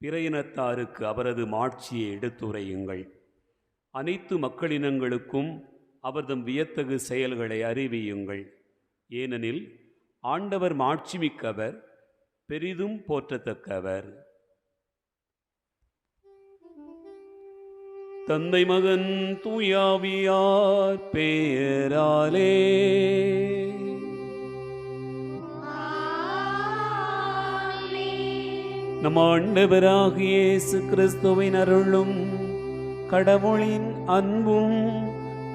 பிற இனத்தாருக்கு அவரது மாட்சியை எடுத்துரையுங்கள். அனைத்து மக்களினங்களுக்கும் அவர்தம் வியத்தகு செயல்களை அறிவியுங்கள். ஏனெனில் ஆண்டவர் மாட்சிமிக்கவர், பெரிதும் போற்றத்தக்கவர். தந்தை மகன் தூயாவியார் பெயராலே. நம் ஆண்டவராகிய இயேசு கிறிஸ்துவின் அருளும் கடவுளின் அன்பும்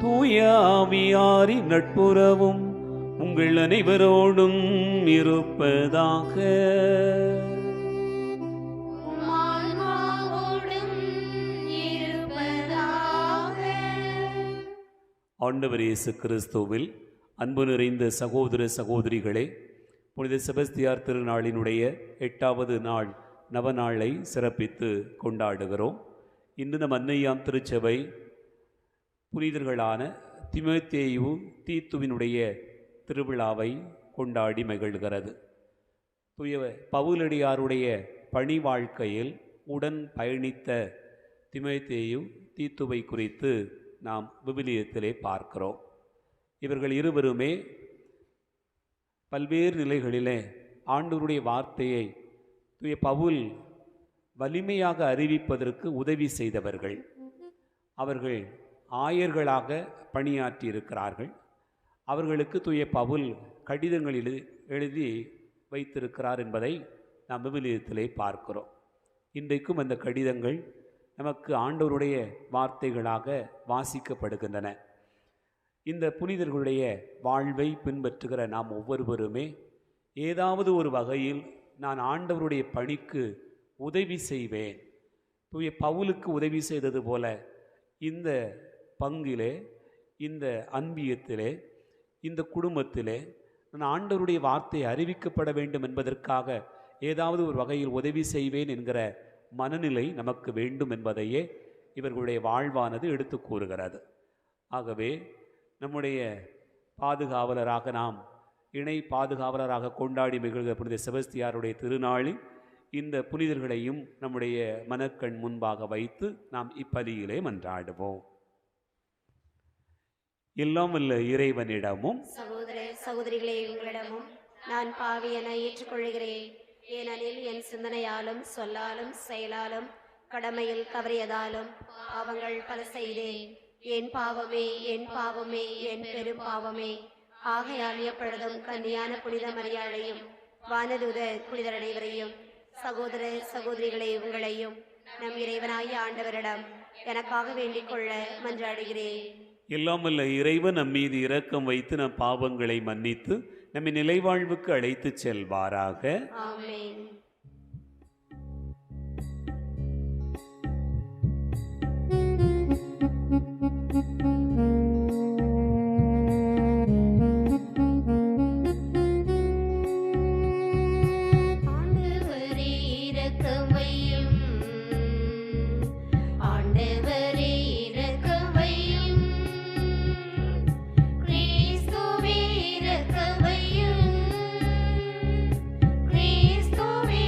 தூய ஆவியாரின் நட்புறவும் உங்கள் அனைவரோடும் இருப்பதாக. ஆண்டவர் இயேசு கிறிஸ்துவில் அன்பு நிறைந்த சகோதர சகோதரிகளே, புனித செபஸ்தியார் திருநாளினுடைய 8வது நாள் நவநாளை சிறப்பித்து கொண்டாடுகிறோம். இன்று நம் அன்னையாம் திருச்சபை புனிதர்களான திமோத்தேயு தீத்துவினுடைய திருவிழாவை கொண்டாடி மகிழ்கிறது. தூய பவுலடியாருடைய பணி வாழ்க்கையில் உடன் பயணித்த திமோத்தேயு தீத்துவை குறித்து நாம் விவிலியத்திலே பார்க்கிறோம். இவர்கள் இருவருமே பல்வேறு நிலைகளிலே ஆண்டவருடைய வார்த்தையை தூய பவுல் வலிமையாக அறிவிப்பதற்கு உதவி செய்தவர்கள். அவர்கள் ஆயர்களாக பணியாற்றி இருக்கிறார்கள். அவர்களுக்கு தூய பவுல் கடிதங்கள் எழுதி வைத்திருக்கிறார் என்பதை நாம் விவிலியத்திலே பார்க்கிறோம். இன்றைக்கும் அந்த கடிதங்கள் நமக்கு ஆண்டவருடைய வார்த்தைகளாக வாசிக்கப்படுகின்றன. இந்த புனிதர்களுடைய வாழ்வை பின்பற்றுகிற நாம் ஒவ்வொருவருமே ஏதாவது ஒரு வகையில் நான் ஆண்டவருடைய பணிக்கு உதவி செய்வேன், தூய பவுலுக்கு உதவி செய்தது போல இந்த பங்கிலே, இந்த அன்பியத்திலே, இந்த குடும்பத்திலே நான் ஆண்டவருடைய வார்த்தை அறிவிக்கப்பட வேண்டும் என்பதற்காக ஏதாவது ஒரு வகையில் உதவி செய்வேன் என்கிற மனநிலை நமக்கு வேண்டும் என்பதையே இவர்களுடைய வாழ்வானது எடுத்து கூறுகிறது. ஆகவே நம்முடைய பாதுகாவலராக, நாம் இணை பாதுகாவலராக கொண்டாடி மகிழ்கிற புனித செபஸ்தியாருடைய திருநாளில் இந்த புனிதர்களையும் நம்முடைய மனக்கண் முன்பாக வைத்து நாம் இப்பலியிலே மன்றாடுவோம். எல்லாம் வல்ல இறைவனிடமும் சகோதர சகோதரிகளே, உங்களிடமும் நான் பாவி என ஏற்றுக்கொள்கிறேன். ஏனெனில் என் சிந்தனையாலும் சொல்லாலும் செயலாலும் கடமையில் தவறியதாலும் பாவங்கள் பல செய்தேன். என் பாவமே, என் பாவமே, என் பெரும் பாவமே. ஆகையால் எப்பொழுதும் கன்னியான புனித மரியாதையும் வானதூதர் புனிதர் அனைவரையும், சகோதர சகோதரிகளை உங்களையும் நம் இறைவனாகிய ஆண்டவரிடம் எனக்காக வேண்டிக் கொள்ள மன்றாடுகிறேன். எல்லாம் வல்ல இறைவன் நம் மீது இரக்கம் வைத்து நம் பாவங்களை மன்னித்து நம்மை நிலைவாழ்வுக்கு அழைத்து செல்வாராக. ஆமென். கிறிஸ்துவே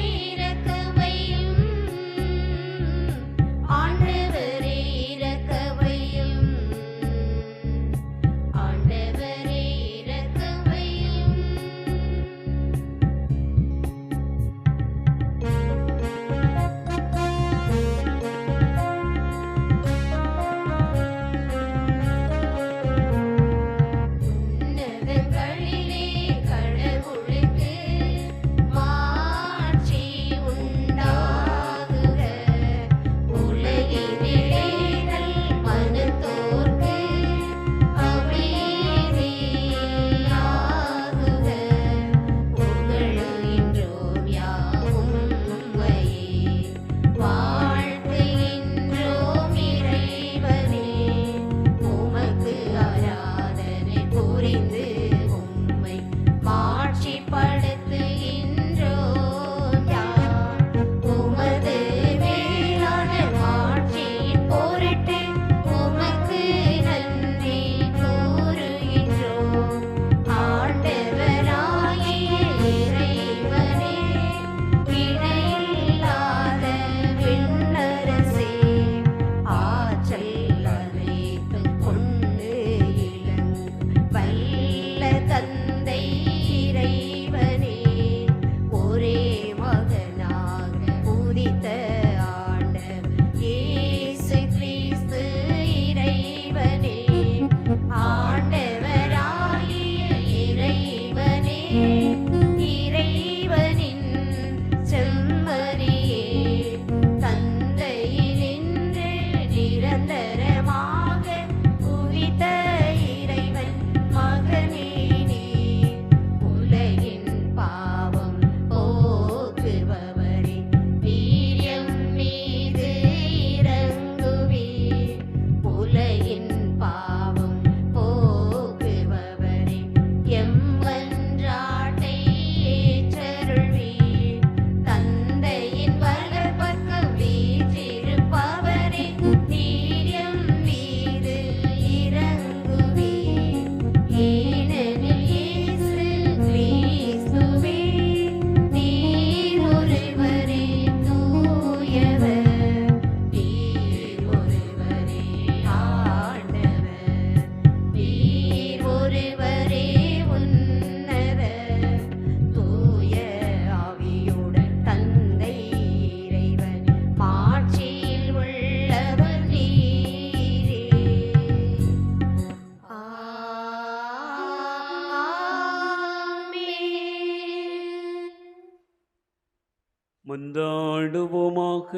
மன்றாடுவோமாக.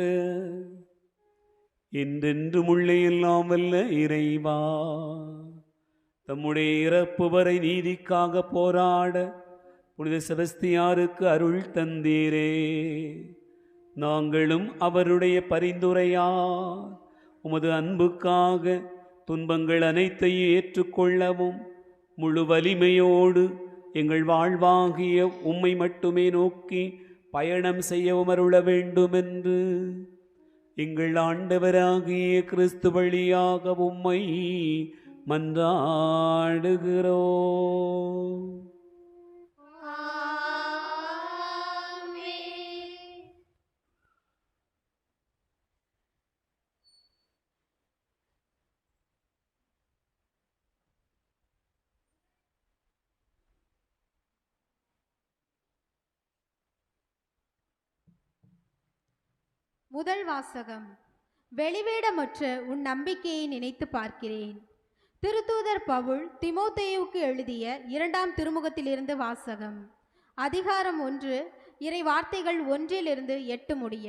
என்றென்றும் உள்ளே எல்லாம் வல்ல இறைவா, தம்முடைய இறப்பு வரை நீதிக்காக போராட புனித செபஸ்தியாருக்கு அருள் தந்தீரே. நாங்களும் அவருடைய பரிந்துரையால் உமது அன்புக்காக துன்பங்கள் அனைத்தையும் ஏற்றுக்கொள்ளவும் முழு வலிமையோடு எங்கள் வாழ்வாகிய உம்மை மட்டுமே நோக்கி பயணம் செய்யவும் அருள வேண்டுமென்று எங்கள் ஆண்டவராகிய கிறிஸ்து வழியாக உம்மை மன்றாடுகிறோம். முதல் வாசகம். வெளிவேடமற்ற உன் நம்பிக்கையை நினைத்து பார்க்கிறேன். திருத்தூதர் பவுல் தீமோத்தேயுவுக்கு எழுதிய 2ஆம் திருமுகத்திலிருந்து வாசகம். அதிகாரம் 1, இறை வார்த்தைகள் 1-8 முடிய.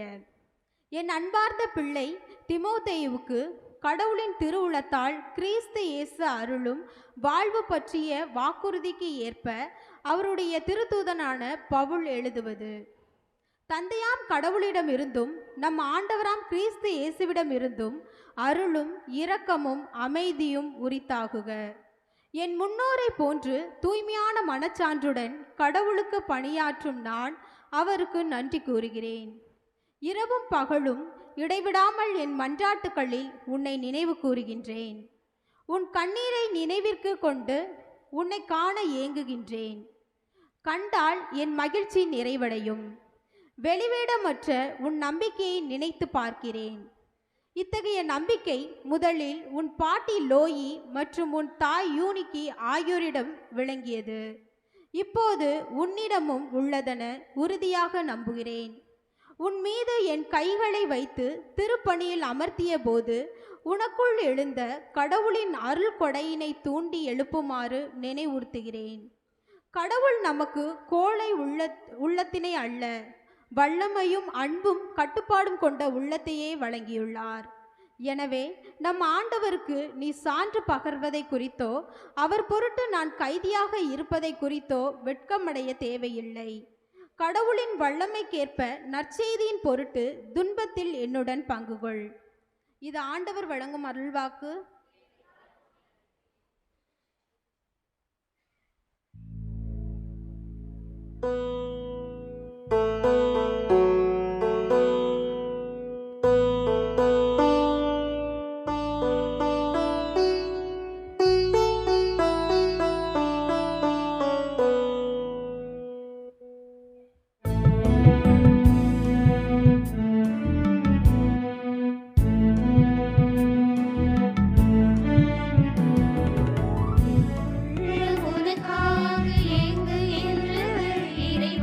என் அன்பார்ந்த பிள்ளை தீமோத்தேயுவுக்கு கடவுளின் திருவுளத்தால் கிறிஸ்து இயேசு அருளும் வாழ்வு பற்றிய வாக்குறுதிக்கு ஏற்ப அவருடைய திருத்தூதனான பவுல் எழுதுவது. தந்தையாம் கடவுளிடமிருந்தும் நம் ஆண்டவராம் கிறிஸ்து இயேசுவிடமிருந்தும் அருளும் இரக்கமும் அமைதியும் உரித்தாகுக. என் முன்னோரை போன்று தூய்மையான மனச்சான்றுடன் கடவுளுக்கு பணியாற்றும் நான் அவருக்கு நன்றி கூறுகிறேன். இரவும் பகலும் இடைவிடாமல் என் மன்றாட்டுக்களில் உன்னை நினைவு கூறுகின்றேன். உன் கண்ணீரை நினைவிற்கு கொண்டு உன்னை காண ஏங்குகின்றேன். கண்டால் என் மகிழ்ச்சி நிறைவடையும். வெளிவேடமற்ற உன் நம்பிக்கையை நினைத்து பார்க்கிறேன். இத்தகைய நம்பிக்கை முதலில் உன் பாட்டி லோயி மற்றும் உன் தாய் யூனிக்கி ஆகியோரிடம் விளங்கியது. இப்போது உன்னிடமும் உள்ளதென உறுதியாக நம்புகிறேன். உன் மீது என் கைகளை வைத்து திருப்பணியில் அமர்த்திய போது உனக்குள் எழுந்த கடவுளின் அருள் கொடையினை தூண்டி எழுப்புமாறு நினைவுறுத்துகிறேன். கடவுள் நமக்கு கோழை உள்ளத்தினை அல்ல, வல்லமையும் அன்பும் கட்டுப்பாடும் கொண்ட உள்ளத்தையே வழங்கியுள்ளார். எனவே நம் ஆண்டவருக்கு நீ சான்று பகர்வதை குறித்தோ அவர் பொருட்டு நான் கைதியாக இருப்பதை குறித்தோ வெட்கமடைய தேவையில்லை. கடவுளின் வல்லமைக்கேற்ப நற்செய்தியின் பொருட்டு துன்பத்தில் என்னுடன் பங்குகொள். இது ஆண்டவர் வழங்கும் அருள்வாக்கு. உனக்காக ஏங்குகின்ற இறைவா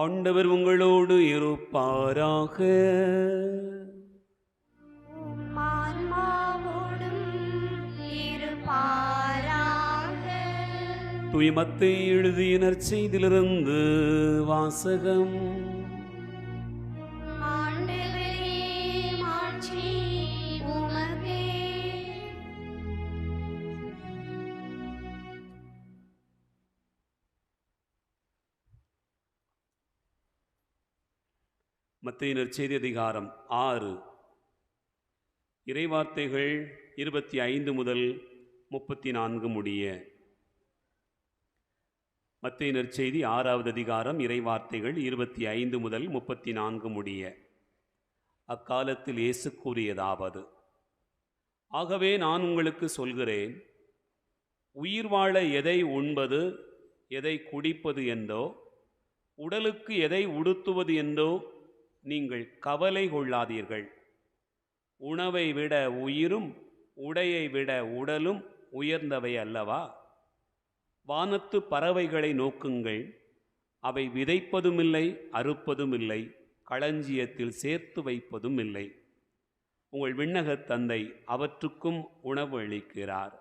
ஆண்டவர் உங்களோடு இருப்பாராக. ஆன்மாவோடும் இருப்பாராக. தூய மத்தேயு எழுதிய நற்செய்தியிலிருந்து வாசகம். ஆண்டவரே, மாட்சி உமக்கே. மத்தேயு நற்செய்தி அதிகாரம் 6 இறைவார்த்தைகள் 25 முதல் 34 முடிய. மத்தேயு நற்செய்தி 6வது அதிகாரம் இறைவார்த்தைகள் 25 முதல் 34 முடிய. அக்காலத்தில் இயேசு கூறியதாவது: ஆகவே நான் உங்களுக்கு சொல்கிறேன், உயிர் வாழ எதை உண்பது, எதை குடிப்பது என்றோ, உடலுக்கு எதை உடுத்துவது என்றோ நீங்கள் கவலை கொள்ளாதீர்கள். உணவை விட உயிரும் உடையை விட உடலும் உயர்ந்தவை அல்லவா? வானத்து பறவைகளை நோக்குங்கள், அவை விதைப்பதுமில்லை, அறுப்பதுமில்லை, களஞ்சியத்தில் சேர்த்து வைப்பதும் இல்லை. உங்கள் விண்ணகத் தந்தை அவற்றுக்கும் உணவு அளிக்கிறார்.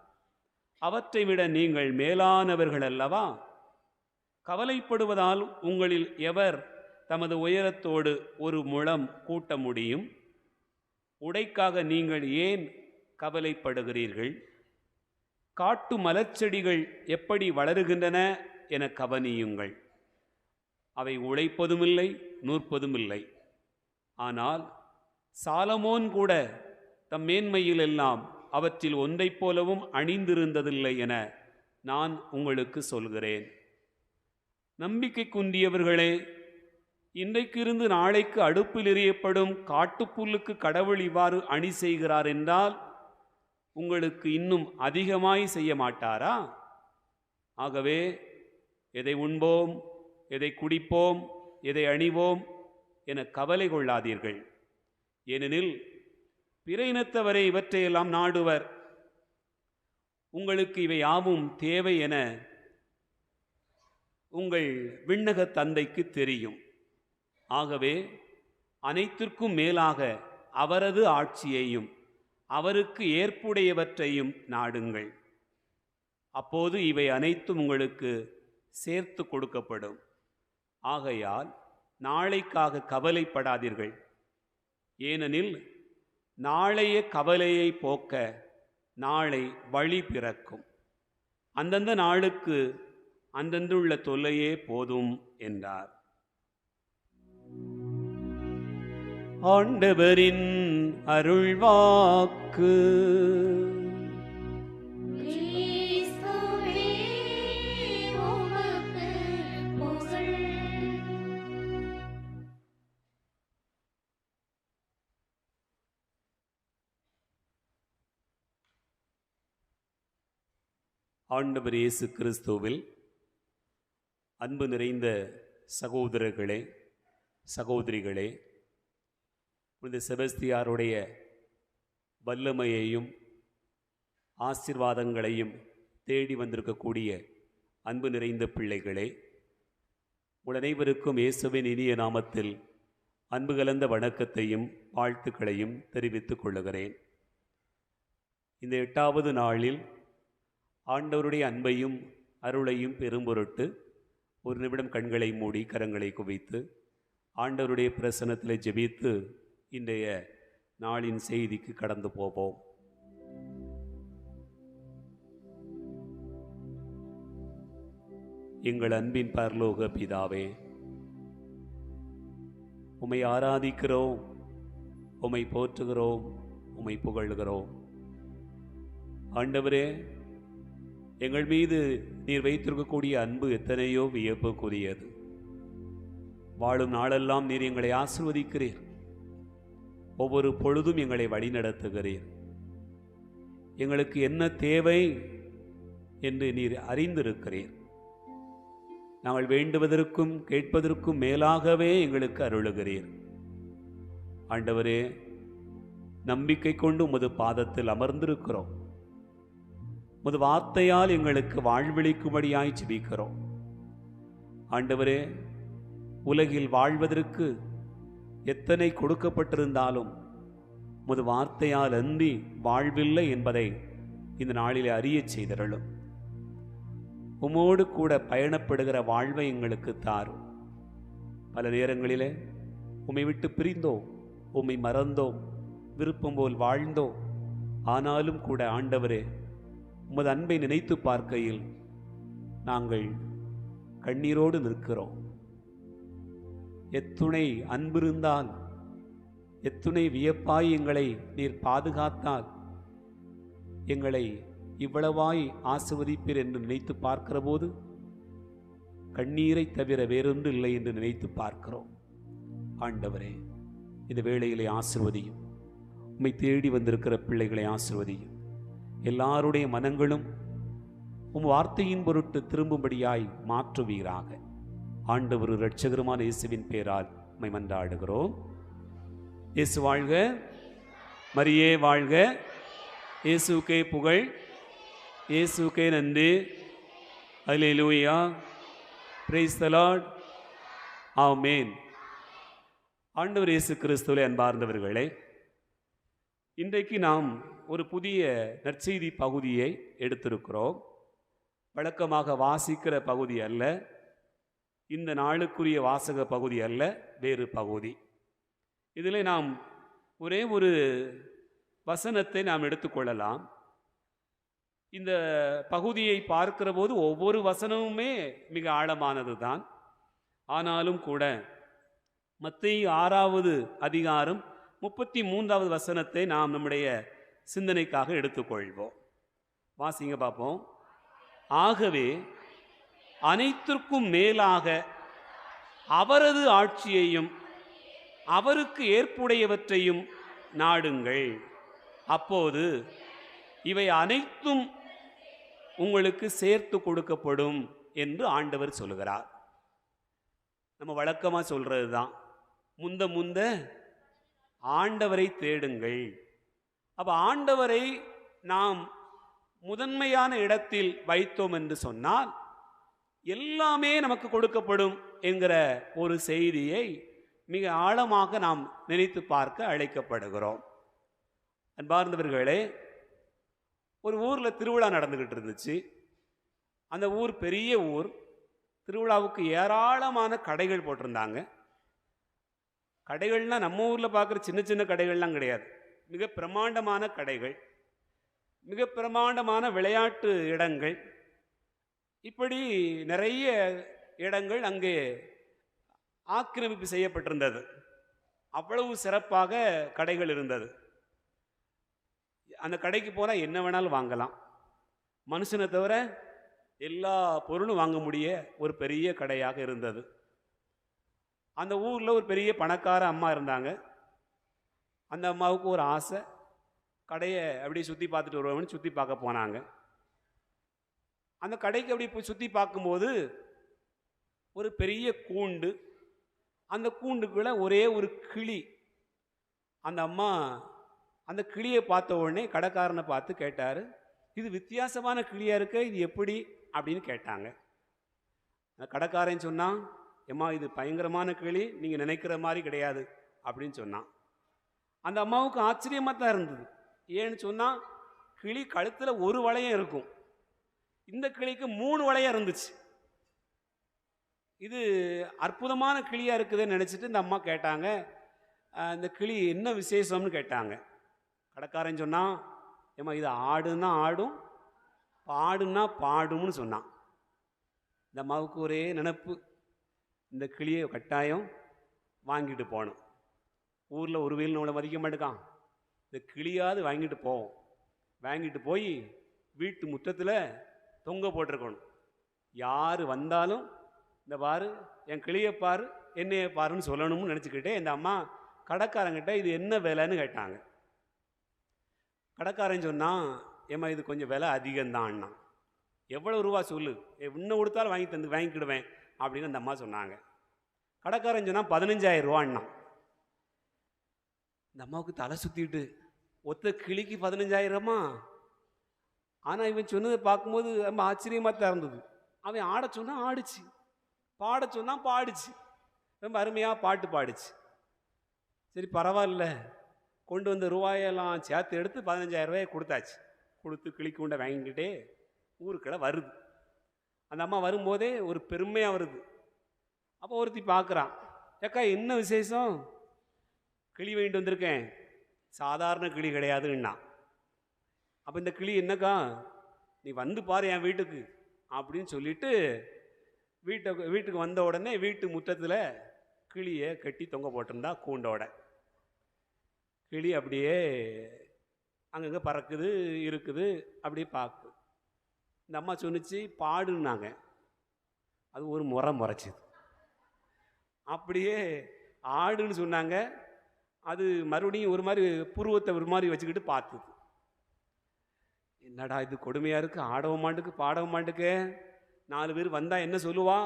அவற்றை விட நீங்கள் மேலானவர்கள் அல்லவா? கவலைப்படுவதால் உங்களில் எவர் தமது உயரத்தோடு ஒரு முழம் கூட்ட முடியும்? உடைக்காக நீங்கள் ஏன் கவலைப்படுகிறீர்கள்? காட்டு மலர்ச்செடிகள் எப்படி வளருகின்றன என கவனியுங்கள். அவை உழைப்பதுமில்லை, நூற்பதுமில்லை. ஆனால் சாலமோன் கூட தம் மேன்மையில் எல்லாம் அவற்றில் ஒன்றைப் போலவும் அணிந்திருந்ததில்லை என நான் உங்களுக்கு சொல்கிறேன். நம்பிக்கை குன்றியவர்களே, இன்றைக்கு இருந்து நாளைக்கு அடுப்பில் எறியப்படும் காட்டுப்புல்லுக்கு கடவுள் இவ்வாறு அணி செய்கிறார் என்றால் உங்களுக்கு இன்னும் அதிகமாய் செய்ய மாட்டாரா? ஆகவே எதை உண்போம், எதை குடிப்போம், எதை அணிவோம் என கவலை கொள்ளாதீர்கள். ஏனெனில் பிற இனத்தவரே இவற்றையெல்லாம் நாடுவர். உங்களுக்கு இவை யாவும் தேவை என உங்கள் விண்ணக தந்தைக்கு தெரியும். ஆகவே அனைத்திற்கும் மேலாக அவரது ஆட்சியையும் அவருக்கு ஏற்புடையவற்றையும் நாடுங்கள். அப்போது இவை அனைத்தும் உங்களுக்கு சேர்த்து கொடுக்கப்படும். ஆகையால் நாளைக்காக கவலைப்படாதீர்கள். ஏனெனில் நாளைய கவலையை போக்க நாளை வழி பிறக்கும். அந்தந்த நாளுக்கு அந்தந்துள்ள தொல்லையே போதும் என்றார். ஆண்டவரின் அருள்வாக்கு. கிறிஸ்துவே, உமக்கு புகழ். ஆண்டவர் இயேசு கிறிஸ்துவில் அன்பு நிறைந்த சகோதரர்களே, சகோதரிகளே, புனித செபஸ்தியாருடைய வல்லமையையும் ஆசீர்வாதங்களையும் தேடி வந்திருக்கக்கூடிய அன்பு நிறைந்த பிள்ளைகளே, உங்கள் அனைவருக்கும் இயேசுவின் இனிய நாமத்தில் அன்பு கலந்த வணக்கத்தையும் வாழ்த்துக்களையும் தெரிவித்துக் கொள்ளுகிறேன். இந்த 8வது நாளில் ஆண்டவருடைய அன்பையும் அருளையும் பெரும்பொருட்டு ஒரு நிமிடம் கண்களை மூடி கரங்களை குவித்து ஆண்டவருடைய பிரசன்னத்தில் ஜெபித்து இன்றைய நாளின் செய்திக்கு கடந்து போவோம். எங்கள் அன்பின் பரலோக பிதாவே, உம்மை ஆராதிக்கிறோம், உம்மை போற்றுகிறோம், உம்மை புகழ்கிறோம். ஆண்டவரே, எங்கள் மீது நீர் வைத்திருக்கக்கூடிய அன்பு எத்தனையோ வியப்புக்குரியது. வாழும் நாளெல்லாம் நீர் எங்களை ஆசீர்வதிக்கிறீர். ஒவ்வொரு பொழுதும் எங்களை வழிநடத்துகிறீர். எங்களுக்கு என்ன தேவை என்று நீர் அறிந்திருக்கிறீர். நாங்கள் வேண்டுவதற்கும் கேட்பதற்கும் மேலாகவே எங்களுக்கு அருளுகிறீர். ஆண்டவரே, நம்பிக்கை கொண்டு உமது பாதத்தில் அமர்ந்திருக்கிறோம். உமது வார்த்தையால் எங்களுக்கு வாழ்வளிக்கும்படியாய் ஜெபிக்கிறோம். ஆண்டவரே, உலகில் வாழ்வதற்கு எத்தனை கொடுக்கப்பட்டிருந்தாலும் உமது வார்த்தையால் அன்றி வாழ்வில்லை என்பதை இந்த நாளிலே அறியச் செய்தருளும். உமோடு கூட பயணப்படுகிற வாழ்வை எங்களுக்கு தாரும். பல நேரங்களிலே உம்மை விட்டு பிரிந்தோம், உம்மை மறந்தோம், விருப்பம் போல் வாழ்ந்தோம். ஆனாலும் கூட ஆண்டவரே, உமது அன்பை நினைத்து பார்க்கையில் நாங்கள் கண்ணீரோடு நிற்கிறோம். எத்துணை அன்பிருந்தால், எத்துணை வியப்பாய் எங்களை நீர் பாதுகாத்தால் எங்களை இவ்வளவாய் ஆசிர்வதிப்பீர் என்று நினைத்து பார்க்கிற போது கண்ணீரை தவிர வேறொன்று இல்லை என்று நினைத்து பார்க்கிறோம். ஆண்டவரே, இந்த வேளையிலே ஆசிர்வதியும். உம்மை தேடி வந்திருக்கிற பிள்ளைகளை ஆசிர்வதியும். எல்லாருடைய மனங்களும் உம் வார்த்தையின் பொருட்டு திரும்பும்படியாய் மாற்றுவீராக. ஆண்டவர் இரட்சகருமான இயேசுவின் பெயரால் உம்மை மன்றாடுகிறோம். இயேசு வாழ்க, மரியே வாழ்க, இயேசுக்கே புகழ், இயேசுக்கே நன்றி. அல்லேலூயா, பிரைஸ் தி லார்ட், ஆமென். ஆண்டவர் இயேசு கிறிஸ்துவிலே அன்பார்ந்தவர்களே, இன்றைக்கு நாம் ஒரு புதிய நற்செய்தி பகுதியை எடுத்திருக்கிறோம். வழக்கமாக வாசிக்கிற பகுதி அல்ல, இந்த நாளுக்குரிய வாசக பகுதி அல்ல, வேறு பகுதி. இதில் நாம் ஒரே ஒரு வசனத்தை நாம் எடுத்துக்கொள்ளலாம். இந்த பகுதியை பார்க்கிற போது ஒவ்வொரு வசனமுமே மிக ஆழமானது தான். ஆனாலும் கூட மத்தேயு 6வது அதிகாரம் 33வது வசனத்தை நாம் நம்முடைய சிந்தனைக்காக எடுத்துக்கொள்வோம். வாசிங்க பார்ப்போம். ஆகவே அனைத்திற்கும் மேலாக அவரது ஆட்சியையும் அவருக்கு ஏற்புடையவற்றையும் நாடுங்கள், அப்போது இவை அனைத்தும் உங்களுக்கு சேர்த்து கொடுக்கப்படும் என்று ஆண்டவர் சொல்லுகிறார். நம்ம வழக்கமாக சொல்றது தான், முந்த ஆண்டவரை தேடுங்கள். அப்ப ஆண்டவரை நாம் முதன்மையான இடத்தில் வைத்தோம் என்று சொன்னால் எல்லாமே நமக்கு கொடுக்கப்படும் என்கிற ஒரு செய்தியை மிக ஆழமாக நாம் நினைத்து பார்க்க அழைக்கப்படுகிறோம். அன்பார்ந்தவர்களே, ஒரு ஊரில் திருவிழா நடந்துக்கிட்டு இருந்துச்சு. அந்த ஊர் பெரிய ஊர். திருவிழாவுக்கு ஏராளமான கடைகள் போட்டிருந்தாங்க. கடைகள்லாம் நம்ம ஊரில் பார்க்குற சின்ன சின்ன கடைகள்லாம் கிடையாது, மிக பிரமாண்டமான கடைகள், மிக பிரமாண்டமான விளையாட்டு இடங்கள், இப்படி நிறைய இடங்கள் அங்கே ஆக்கிரமிப்பு செய்யப்பட்டிருந்தது. அவ்வளவு சிறப்பாக கடைகள் இருந்தது. அந்த கடைக்கு போனால் என்ன வேணாலும் வாங்கலாம். மனுஷனை தவிர எல்லா பொருளும் வாங்க முடிய ஒரு பெரிய கடையாக இருந்தது. அந்த ஊரில் ஒரு பெரிய பணக்கார அம்மா இருந்தாங்க. அந்த அம்மாவுக்கு ஒரு ஆசை, கடையை அப்படியே சுற்றி பார்த்துட்டு வருவோம்னு சுற்றி பார்க்க போனாங்க. அந்த கடைக்கு அப்படி போய் சுற்றி பார்க்கும்போது ஒரு பெரிய கூண்டு, அந்த கூண்டுக்குள்ளே ஒரே ஒரு கிளி. அந்த அம்மா அந்த கிளியை பார்த்த உடனே கடைக்காரனை பார்த்து கேட்டார், இது வித்தியாசமான கிளியாக இருக்க, இது எப்படி அப்படின்னு கேட்டாங்க. அந்த கடைக்காரன் சொன்னான், ஏம்மா இது பயங்கரமான கிளி, நீங்கள் நினைக்கிற மாதிரி கிடையாது அப்படின்னு சொன்னான். அந்த அம்மாவுக்கு ஆச்சரியமாக தான் இருந்தது. ஏன்னு சொன்னால் கிளி கழுத்தில் ஒரு வளையம் இருக்கும், இந்த கிளிக்கு 3 வளையம் இருந்துச்சு. இது அற்புதமான கிளியாக இருக்குதுன்னு நினச்சிட்டு இந்த அம்மா கேட்டாங்க, இந்த கிளி என்ன விசேஷம்னு கேட்டாங்க. கடைக்காரன் சொன்னான், ஏம்மா இது ஆடுன்னா ஆடும், பாடுன்னா பாடும்னு சொன்னான். இந்த அம்மாவுக்கு ஒரே நினப்பு, இந்த கிளியை கட்டாயம் வாங்கிட்டு போகணும். ஊரில் ஒரு வீல் நம்மளை மதிக்க மாட்டேக்கான், இந்த கிளியாவது வாங்கிட்டு போவோம். வாங்கிட்டு போய் வீட்டு முற்றத்தில் தொங்க போட்டிருக்கணும். யார் வந்தாலும் இந்த பாரு என் கிளியை பாரு, என்னையை பாருன்னு சொல்லணும்னு நினச்சிக்கிட்டே இந்த அம்மா கடைக்காரங்கிட்ட இது என்ன விலைன்னு கேட்டாங்க. கடைக்காரன் சொன்னான், ஏம்மா இது கொஞ்சம் விலை அதிகம்தான்னா. எவ்வளோ ரூபா சொல்லு, இன்னும் கொடுத்தாலும் வாங்கிக்கிடுவேன் அப்படின்னு அந்த அம்மா சொன்னாங்க. கடைக்காரன் சொன்னால் 15,000 ரூபான்னா. இந்த அம்மாவுக்கு தலை சுற்றிட்டு, ஒத்த கிளிக்கு 15,000மா? ஆனால் இவன் சொன்னதை பார்க்கும்போது ரொம்ப ஆச்சரியமாக தான் இருந்தது. அவன் ஆட சொன்னால் ஆடிச்சு, பாட சொன்னால் பாடிச்சு. ரொம்ப அருமையாக பாட்டு பாடுச்சு. சரி பரவாயில்ல, கொண்டு வந்த ரூபாயெல்லாம் சேர்த்து எடுத்து 15,000 ரூபாயை கொடுத்தாச்சு. கொடுத்து கிளி கூண்டை வாங்கிக்கிட்டே ஊருக்குள்ள வருது. அந்த அம்மா வரும்போதே ஒரு பெருமையாக வருது. அப்போ ஒருத்தி பார்க்குறான், ஏக்கா என்ன விசேஷம்? கிளி வாங்கிட்டு வந்திருக்கேன். சாதாரண கிளி கிடையாதுன்னா. அப்போ இந்த கிளி என்னக்கா, நீ வந்து பாரு என் வீட்டுக்கு அப்படின்னு சொல்லிட்டு வீட்டுக்கு வந்த உடனே வீட்டு முற்றத்தில் கிளியை கட்டி தொங்க போட்டிருந்தா கூண்டோட. கிளி அப்படியே அங்கங்கே பறக்குது இருக்குது, அப்படியே பார்க்குது. இந்த அம்மா சொன்னிச்சு பாடுன்னாங்க. அது ஒரு முறைச்சிது. அப்படியே ஆடுன்னு சொன்னாங்க. அது மறுபடியும் ஒரு மாதிரி புருவத்தை ஒரு மாதிரி வச்சுக்கிட்டு பார்த்துது. என்னடா இது கொடுமையாக இருக்குது, ஆடவும் மாட்டுக்கு பாடவும் மாட்டுக்கு, 4 பேர் வந்தால் என்ன சொல்லுவா,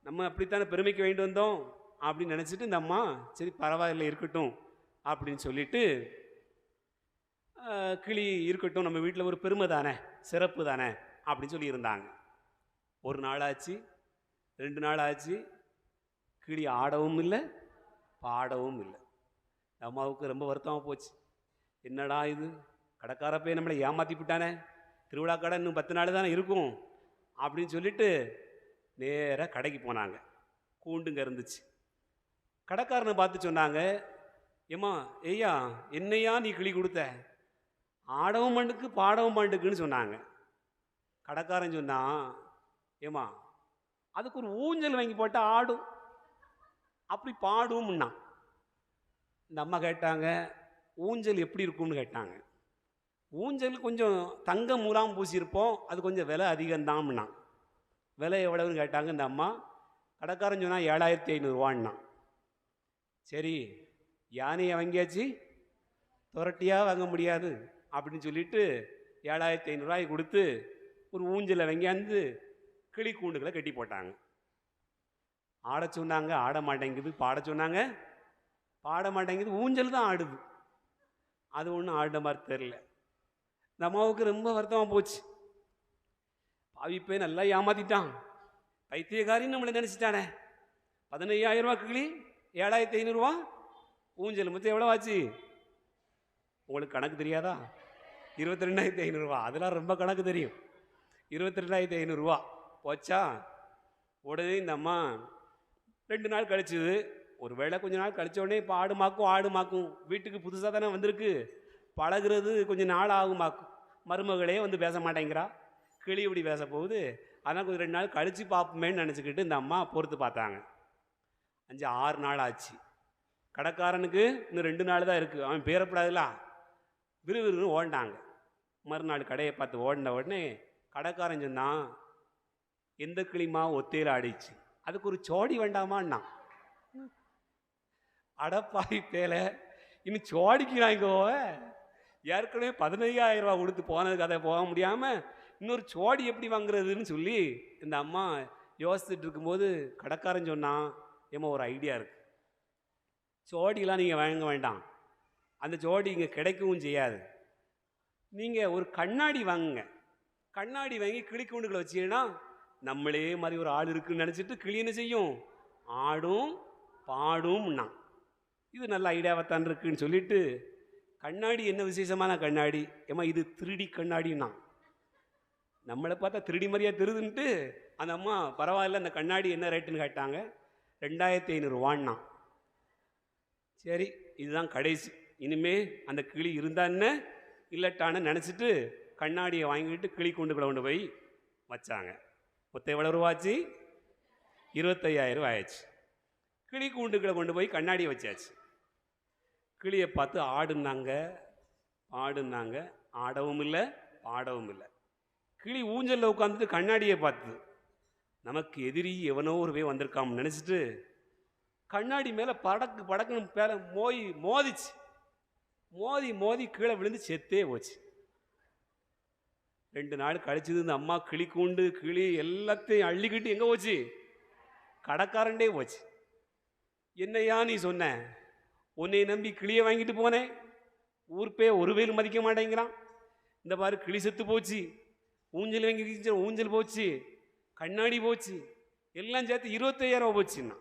நம்ம அப்படித்தானே பெருமைக்கு வேண்டி வந்தோம் அப்படின்னு நினச்சிட்டு இந்த அம்மா சரி பரவாயில்லை இருக்கட்டும் அப்படின்னு சொல்லிட்டு கிளி இருக்கட்டும், நம்ம வீட்டில் ஒரு பெருமை தானே, சிறப்பு தானே அப்படின்னு சொல்லியிருந்தாங்க. 1 நாள் ஆச்சு, 2 நாள் ஆச்சு, கிளி ஆடவும் இல்லை பாடவும் இல்லை. அம்மாவுக்கு ரொம்ப வருத்தமாக போச்சு. என்னடா இது, கடைக்கார போய் நம்மளை ஏமாற்றி விட்டானே, திருவிழா கடை இன்னும் 10 நாள் தானே இருக்கும் அப்படின்னு சொல்லிட்டு நேராக கடைக்கு போனாங்க. கூண்டுங்க இருந்துச்சு. கடைக்காரனை பார்த்து சொன்னாங்க, ஏம்மா ஐயா என்னையா நீ கிளி கொடுத்த, ஆடவும் மாண்டுக்கு பாடவும் மாண்டுக்குன்னு சொன்னாங்க. கடைக்காரன் சொன்னான், ஏம்மா அதுக்கு ஒரு ஊஞ்சல் வாங்கி போட்டால் ஆடும், அப்படி பாடும்னா. இந்த அம்மா கேட்டாங்க, ஊஞ்சல் எப்படி இருக்கும்னு கேட்டாங்க. ஊஞ்சல் கொஞ்சம் தங்கம் மூலாம் பூசியிருப்போம், அது கொஞ்சம் விலை அதிகம்தான்னா. விலை எவ்வளவுன்னு கேட்டாங்க இந்த அம்மா. கடைக்காரன் சொன்னால் 7,500 சரி யானையை வாங்கியாச்சு, துரட்டியாக வாங்க முடியாது அப்படின்னு சொல்லிட்டு 7,500 கொடுத்து ஒரு ஊஞ்சலை வாங்கியாந்து கிளி கூண்டுகளை கட்டி போட்டாங்க. ஆட சொன்னாங்க, ஆட மாட்டேங்குது. பாட சொன்னாங்க, பாட மாட்டேங்குது. ஊஞ்சல் தான் ஆடுது. அது ஒன்றும் ஆடின மாதிரி தெரில. இந்த அம்மாவுக்கு ரொம்ப வருத்தமாக போச்சு. பாவிப்பே நல்லா ஏமாத்திட்டான், பைத்தியக்காரின்னு நம்மளை நினச்சிட்டானே. 15,000 கிளி, 7,500 ஊஞ்சல், மொத்தம் எவ்வளோ ஆச்சு உங்களுக்கு கணக்கு தெரியாதா? 22,500. அதெல்லாம் ரொம்ப கணக்கு தெரியும். 22,500 போச்சா. உடனே இந்த அம்மா 2 நாள் கழிச்சுது. ஒரு வேளை கொஞ்ச நாள் கழிச்ச உடனே இப்போ ஆடுமாக்கும். வீட்டுக்கு புதுசாக தானே வந்திருக்கு, பழகிறது கொஞ்சம் நாள் ஆகுமாக்கும். மருமகளே வந்து பேச மாட்டேங்கிறா, கிளி இப்படி பேச போகுது. அதனால் கொஞ்சம் 2 நாள் கழித்து பார்ப்போமேன்னு நினச்சிக்கிட்டு இந்த அம்மா பொறுத்து பார்த்தாங்க. 5-6 நாள் ஆச்சு. கடைக்காரனுக்கு இன்னும் 2 நாள் தான் இருக்குது, அவன் பேரப்படாதுல. விறுவிறுன்னு ஓடினாங்க. மறுநாள் கடையை பார்த்து ஓடின உடனே கடைக்காரன் சொன்னான், எந்த கிளிமா ஒத்தையில் ஆடிச்சு, அதுக்கு ஒரு சோடி வேண்டாமான்னா. அடப்பாய் பேலை, இன்னும் சோடிக்கு வாங்கிக்கோ. ஏற்கனவே 15,000 கொடுத்து போனதுக்கு அதை போக முடியாமல் இன்னொரு சோடி எப்படி வாங்குறதுன்னு சொல்லி இந்த அம்மா யோசிச்சுட்டு இருக்கும்போது கடைக்காரன் சொன்னான், ஏமா ஒரு ஐடியா இருக்குது, சோடிலாம் நீங்கள் வாங்க வேண்டாம், அந்த சோடி இங்கே கிடைக்கவும் செய்யாது. நீங்கள் ஒரு கண்ணாடி வாங்குங்க. கண்ணாடி வாங்கி கிளி கூண்டுகளை வச்சீங்கன்னா நம்மளே மாதிரி ஒரு ஆள் இருக்குன்னு நினச்சிட்டு கிளி என்ன செய்யும், ஆடும் பாடும்னா. இது நல்ல ஐடியாவைத்தான் இருக்குன்னு சொல்லிட்டு, கண்ணாடி என்ன விசேஷமான கண்ணாடி, ஏமா இது 3D கண்ணாடின்னா. நம்மளை பார்த்தா 3D மாதிரியாக தெரியுதுன்ட்டு அந்த அம்மா பரவாயில்ல, அந்த கண்ணாடி என்ன ரேட்டுன்னு கேட்டாங்க. 2,500 சரி இதுதான் கடைசி, இனிமே அந்த கிளி இருந்தா என்ன இல்லட்டான்னு நினச்சிட்டு கண்ணாடியை வாங்கிட்டு கிளி கூண்டுக்குள்ள கொண்டு போய் வச்சாங்க. மொத்தம் எவ்வளோ ரூபாச்சு? 25,000 ஆயிடுச்சு. கிளி கூண்டுக்குள்ள கொண்டு போய் கண்ணாடியை வச்சாச்சு. கிளியை பார்த்து ஆடுனாங்க ஆடவும் இல்லை பாடவும் இல்லை. கிளி ஊஞ்சலில் உட்காந்துட்டு கண்ணாடியை பார்த்து நமக்கு எதிரி எவனோ ஒரு போய் வந்திருக்கான்னு நினச்சிட்டு கண்ணாடி மேலே படக்குன்னு மேலே மோதிச்சு. மோதி கீழே விழுந்து செத்தே போச்சு. 2 நாள் கழிச்சது இந்த அம்மா கிளி கூண்டு கிளி எல்லாத்தையும் அள்ளிக்கிட்டு எங்கே போச்சு? கடைக்காரண்டே போச்சு. என்னையா நீ சொன்ன, உன்னை நம்பி கிளியை வாங்கிட்டு போனேன், ஊர்பே ஒரு வேல் மதிக்க மாட்டேங்கிறான். இந்த பாரு கிளி செத்து போச்சு, ஊஞ்சல் வாங்கி ஊஞ்சல் போச்சு, கண்ணாடி போச்சு, எல்லாம் சேர்த்து 25,000 போச்சுன்னா.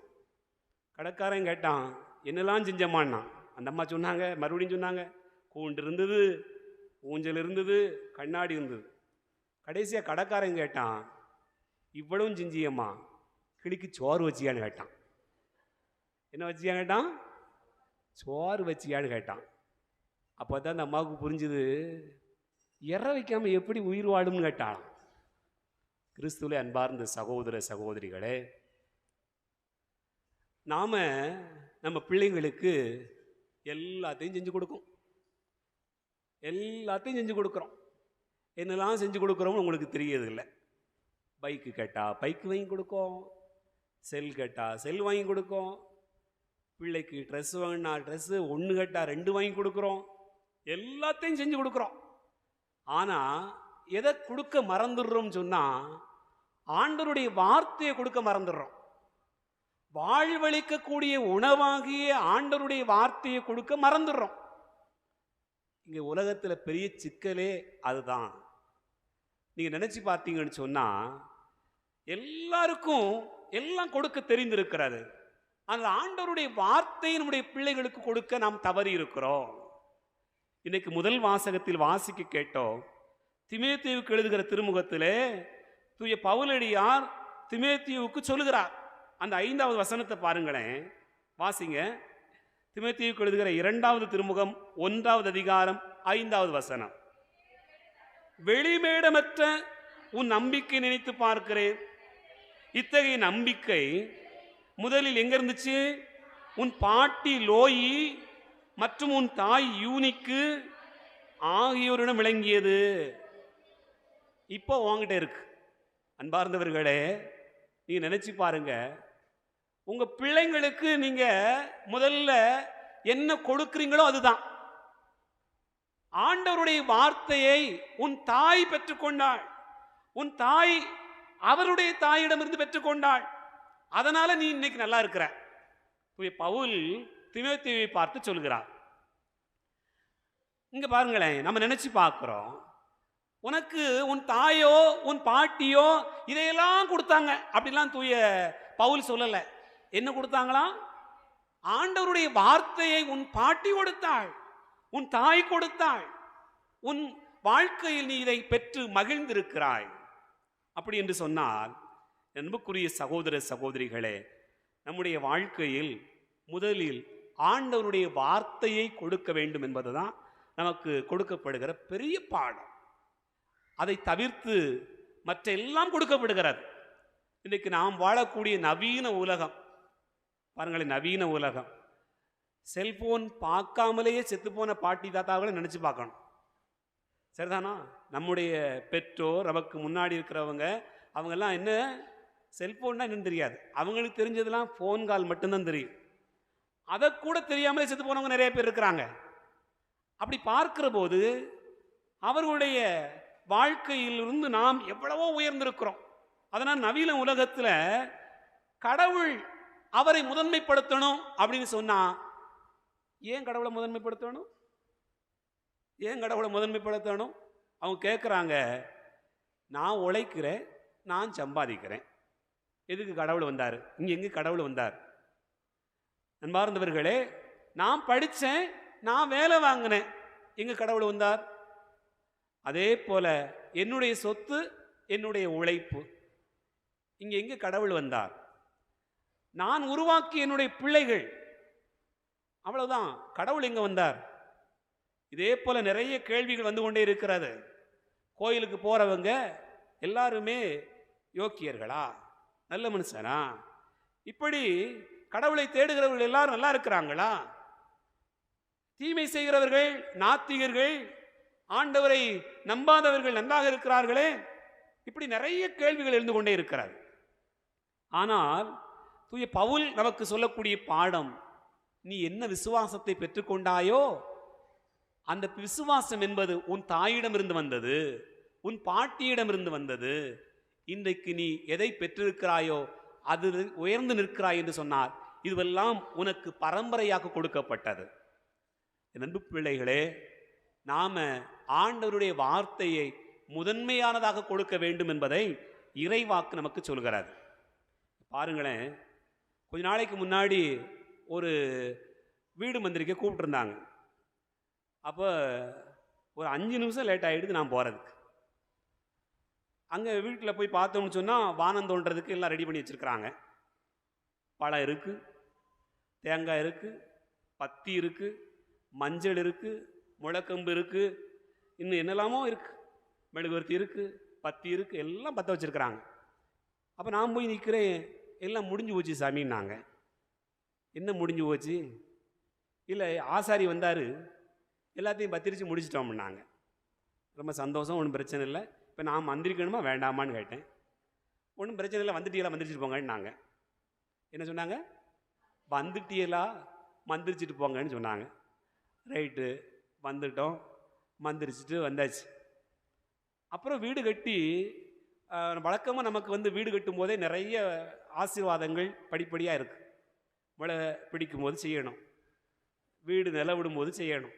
கடைக்காரன் கேட்டான், என்னெல்லாம் செஞ்சம்மான்னா. அந்த அம்மா சொன்னாங்க, மறுபடியும் சொன்னாங்க, கூண்டு இருந்தது, ஊஞ்சல் இருந்தது, கண்ணாடி இருந்தது. கடைசியாக கடைக்காரன் கேட்டான், இவ்வளவும் செஞ்சியம்மா, கிளிக்கு சோறு வச்சியான்னு கேட்டான். என்ன வச்சியான்னு கேட்டான்? சோறு வச்சியான்னு கேட்டான். அப்போ தான் அந்த அம்மாவுக்கு புரிஞ்சுது, இற வைக்காம எப்படி உயிர் வாழும்னு கேட்டாலாம். கிறிஸ்துவிலே அன்பார்ந்த சகோதர சகோதரிகளே, நாம நம்ம பிள்ளைங்களுக்கு எல்லாத்தையும் செஞ்சு கொடுக்கும், எல்லாத்தையும் செஞ்சு கொடுக்குறோம். என்னெல்லாம் செஞ்சு கொடுக்குறோம்னு உங்களுக்கு தெரியறது இல்லை. பைக்கு கேட்டால் பைக்கு வாங்கி கொடுக்கும், செல் கேட்டால் செல் வாங்கி கொடுக்கும், பிள்ளைக்கு ட்ரெஸ் வாங்கினா ட்ரெஸ்ஸு ஒன்று கேட்டால் 2 வாங்கி கொடுக்குறோம், எல்லாத்தையும் செஞ்சு கொடுக்குறோம். ஆனால் எதை கொடுக்க மறந்துடுறோம்னு சொன்னால், ஆண்டவருடைய வார்த்தையை கொடுக்க மறந்துடுறோம். வாழ்வளிக்கக்கூடிய உணவாகிய ஆண்டவருடைய வார்த்தையை கொடுக்க மறந்துடுறோம். இங்கே உலகத்தில் பெரிய சிக்கலே அதுதான். நீங்கள் நினச்சி பார்த்தீங்கன்னு சொன்னால், எல்லாருக்கும் எல்லாம் கொடுக்க தெரிந்திருக்கிறது. அந்த ஆண்டவருடைய வார்த்தையை நம்முடைய பிள்ளைகளுக்கு கொடுக்க நாம் தவறி இருக்கிறோம். இன்னைக்கு முதல் வாசகத்தில் வாசிக்க கேட்டோம். தீமோத்தேயுவுக்கு எழுதுகிற திருமுகத்திலே தூய பவுலடியார் தீமோத்தேயுவுக்கு சொல்லுகிறார். அந்த 5வது வசனத்தை பாருங்களேன், வாசிங்க. தீமோத்தேயுவுக்கு எழுதுகிற 2வது திருமுகம் 1வது அதிகாரம் 5வது வசனம். வெளிமேடமற்ற உன் நம்பிக்கை நினைத்து பார்க்கிறேன். இத்தகைய நம்பிக்கை முதலில் எங்க இருந்துச்சு? உன் பாட்டி லோயி மற்றும் உன் தாய் யூனிக்கு ஆகியோரிடம் விளங்கியது. இப்போ உங்ககிட்ட இருக்கு. அன்பார்ந்தவர்களே, நீங்க நினைச்சு பாருங்க, உங்க பிள்ளைங்களுக்கு நீங்க முதல்ல என்ன கொடுக்குறீங்களோ அதுதான். ஆண்டவருடைய வார்த்தையை உன் தாய் பெற்றுக்கொண்டாள், உன் தாய் அவருடைய தாயிடமிருந்து பெற்றுக்கொண்டாள். அதனால நீ இன்னைக்கு நல்லா இருக்கிற. பவுல் தீமோத்தேயுவை பார்த்து சொல்கிறார். இங்க பாருங்களேன், நம்ம நினைச்சு பார்க்கிறோம், உனக்கு உன் தாயோ உன் பாட்டியோ இதையெல்லாம் கொடுத்தாங்க அப்படிலாம் தூய பவுல் சொல்லல. என்ன கொடுத்தாங்களாம்? ஆண்டவருடைய வார்த்தையை உன் பாட்டி கொடுத்தாள், உன் தாய் கொடுத்தாள். உன் வாழ்க்கையில் நீ இதை பெற்று மகிழ்ந்திருக்கிறாய். அப்படி என்று சொன்னால், அன்புக்குரிய சகோதர சகோதரிகளே, நம்முடைய வாழ்க்கையில் முதலில் ஆண்டவருடைய வார்த்தையை கொடுக்க வேண்டும் என்பதுதான் நமக்கு கொடுக்கப்படுகிற பெரிய பாடம். அதை தவிர்த்து மற்ற எல்லாம் கொடுக்கப்படுகிறது. இன்றைக்கு நாம் வாழக்கூடிய நவீன உலகம் பாருங்களேன், நவீன உலகம். செல்போன் பார்க்காமலேயே செத்துப்போன பாட்டி தாத்தாக்களை நினச்சி பார்க்கணும். சரிதானா? நம்முடைய பெற்றோர், நமக்கு முன்னாடி இருக்கிறவங்க, அவங்கெல்லாம் என்ன செல்போன்னா என்னன்னு தெரியாது. அவங்களுக்கு தெரிஞ்சதெல்லாம் ஃபோன் கால் மட்டும்தான் தெரியும். அதை கூட தெரியாமலே செத்து போனவங்க நிறைய பேர் இருக்கிறாங்க. அப்படி பார்க்கிற போது அவர்களுடைய வாழ்க்கையிலிருந்து நாம் எவ்வளவோ உயர்ந்திருக்கிறோம். அதனால் நவீன உலகத்தில் கடவுள் அவரை முதன்மைப்படுத்தணும் அப்படின்னு சொன்னா, ஏன் கடவுளை முதன்மைப்படுத்தணும்? ஏன் கடவுளை முதன்மைப்படுத்தணும்? அவங்க கேட்குறாங்க, நான் உழைக்கிறேன், நான் சம்பாதிக்கிறேன், எதுக்கு கடவுள் வந்தார்? இங்கே எங்கே கடவுள் வந்தார்? அன்பார்ந்தவர்களே, நான் படித்தேன், நான் வேலை வாங்கினேன், எங்கே கடவுள் வந்தார்? அதே போல என்னுடைய சொத்து, என்னுடைய உழைப்பு, இங்கே எங்கே கடவுள் வந்தார்? நான் உருவாக்கிய என்னுடைய பிள்ளைகள், அவ்வளவுதான். கடவுள் எங்கே வந்தார்? இதே போல நிறைய கேள்விகள் வந்து கொண்டே இருக்கிறது. கோயிலுக்கு போறவங்க எல்லாருமே யோக்கியர்களா, நல்ல மனுஷனா? இப்படி கடவுளை தேடுகிறவர்கள் எல்லாரும் நல்லா இருக்கிறாங்களா? தீமை செய்கிறவர்கள், நாத்திகர்கள், ஆண்டவரை நம்பாதவர்கள் நன்றாக இருக்கிறார்களே? இப்படி நிறைய கேள்விகள் எழுந்து கொண்டே இருக்கிறது. ஆனால் தூய பவுல் நமக்கு சொல்லக்கூடிய பாடம், நீ என்ன விசுவாசத்தை பெற்றுக்கொண்டாயோ அந்த விசுவாசம் என்பது உன் தாயிடமிருந்து வந்தது, உன் பாட்டியிடமிருந்து வந்தது. இன்றைக்கு நீ எதை பெற்றிருக்கிறாயோ அது உயர்ந்து நிற்கிறாய் என்று சொன்னார். இதுவெல்லாம் உனக்கு பரம்பரையாக கொடுக்கப்பட்டது. என் அன்பு பிள்ளைகளே, நாம ஆண்டவருடைய வார்த்தையை முதன்மையானதாக கொடுக்க வேண்டும் என்பதை இறைவாக்கு நமக்கு சொல்கிறது. பாருங்களேன், கொஞ்ச நாளைக்கு முன்னாடி ஒரு வீடு மந்திரிக்க கூப்பிட்டுருந்தாங்க. அப்போ ஒரு 5 நிமிஷம் லேட் ஆகிடுது நான் போகிறதுக்கு. அங்கே வீட்டில் போய் பார்த்தோம்னு சொன்னால் வானம் தோன்றதுக்கு எல்லாம் ரெடி பண்ணி வச்சுருக்குறாங்க. பழம் இருக்குது, தேங்காய் இருக்குது, பத்தி இருக்குது, மஞ்சள் இருக்குது, முளைக்கம்பு இருக்குது, இன்னும் என்னெல்லாமோ இருக்குது, மெழுகுவர்த்தி இருக்குது, பத்தி இருக்குது, எல்லாம் பற்ற வச்சுருக்குறாங்க. அப்போ நான் போய் நிற்கிறேன். எல்லாம் முடிஞ்சு போச்சு சாமின்னாங்க. என்ன முடிஞ்சு போச்சு? இல்லை, ஆசாரி வந்தார், எல்லாத்தையும் பத்திரிச்சு முடிச்சிட்டோம்னாங்க. ரொம்ப சந்தோஷம், ஒன்றும் பிரச்சனை இல்லை. இப்போ நான் மந்திரிக்கணுமா வேண்டாமான்னு கேட்டேன். ஒன்றும் பிரச்சனை இல்லை, வந்துட்டீங்களா மந்திரிச்சிட்டு போங்கன்னாங்க. என்ன சொன்னாங்க? வந்துட்டீங்களா மந்திரிச்சிட்டு போங்கன்னு சொன்னாங்க. ரைட்டு, வந்துட்டோம், மந்திரிச்சிட்டு வந்தாச்சு. அப்புறம் வீடு கட்டி வழக்கமாக நமக்கு வீடு கட்டும் போதே நிறைய ஆசீர்வாதங்கள் படிப்படியாக இருக்குது. மழை பிடிக்கும் போது செய்யணும், வீடு நில விடும்போது செய்யணும்,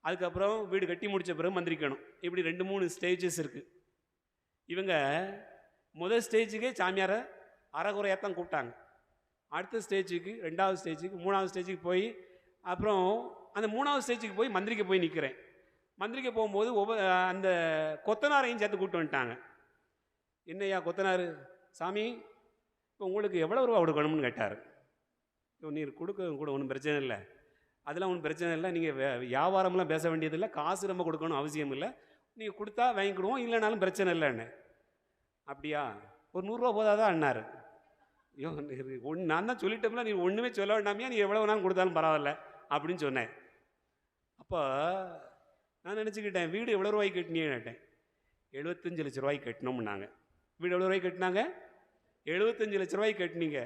அதுக்கப்புறம் வீடு கட்டி முடித்த பிறகு மந்திரிக்கணும். இப்படி 2-3 ஸ்டேஜஸ் இருக்குது. இவங்க முதல் ஸ்டேஜுக்கே சாமியாரை அறகுறையாக தான் கூப்பிட்டாங்க. அடுத்த ஸ்டேஜுக்கு, 2வது ஸ்டேஜுக்கு, 3வது ஸ்டேஜுக்கு போய், அப்புறம் அந்த 3வது ஸ்டேஜுக்கு போய் மந்திரிக்க போய் நிற்கிறேன். மந்திரிக்க போகும்போது அந்த கொத்தனாரையும் சேர்த்து கூப்பிட்டு வந்துட்டாங்க. என்னையா கொத்தனார்? சாமி, இப்போ உங்களுக்கு எவ்வளோ ரூபா கொடுக்கணும்னு கேட்டார். நீர் கொடுக்க கூட ஒன்றும் பிரச்சனை இல்லை, அதெல்லாம் ஒன்றும் பிரச்சனை இல்லை, நீங்கள் வியாபாரம்லாம் பேச வேண்டியதில்லை, காசு ரொம்ப கொடுக்கணும் அவசியம் இல்லை, நீங்கள் கொடுத்தா வாங்கிக்கிடுவோம், இல்லைனாலும் பிரச்சனை இல்லைன்னு. அப்படியா, ஒரு 100 ரூபா போதாதான் அண்ணார். ஐயோ, நான் தான் சொல்லிட்டோம்ல, நீ ஒன்றுமே சொல்ல வேண்டாமியா, நீ எவ்வளோ வேணாலும் கொடுத்தாலும் பரவாயில்ல அப்படின்னு சொன்னேன். அப்போ நான் நினச்சிக்கிட்டேன், வீடு எவ்வளோ ரூபாய்க்கு கட்டினீங்கன்னு கேட்டேன். 75 லட்ச ரூபாய்க்கு கட்டணும்னாங்க. வீடு எவ்வளோ ரூபாய்க்கு கட்டினாங்க? 75 லட்ச ரூபாய்க்கு கட்டினீங்க.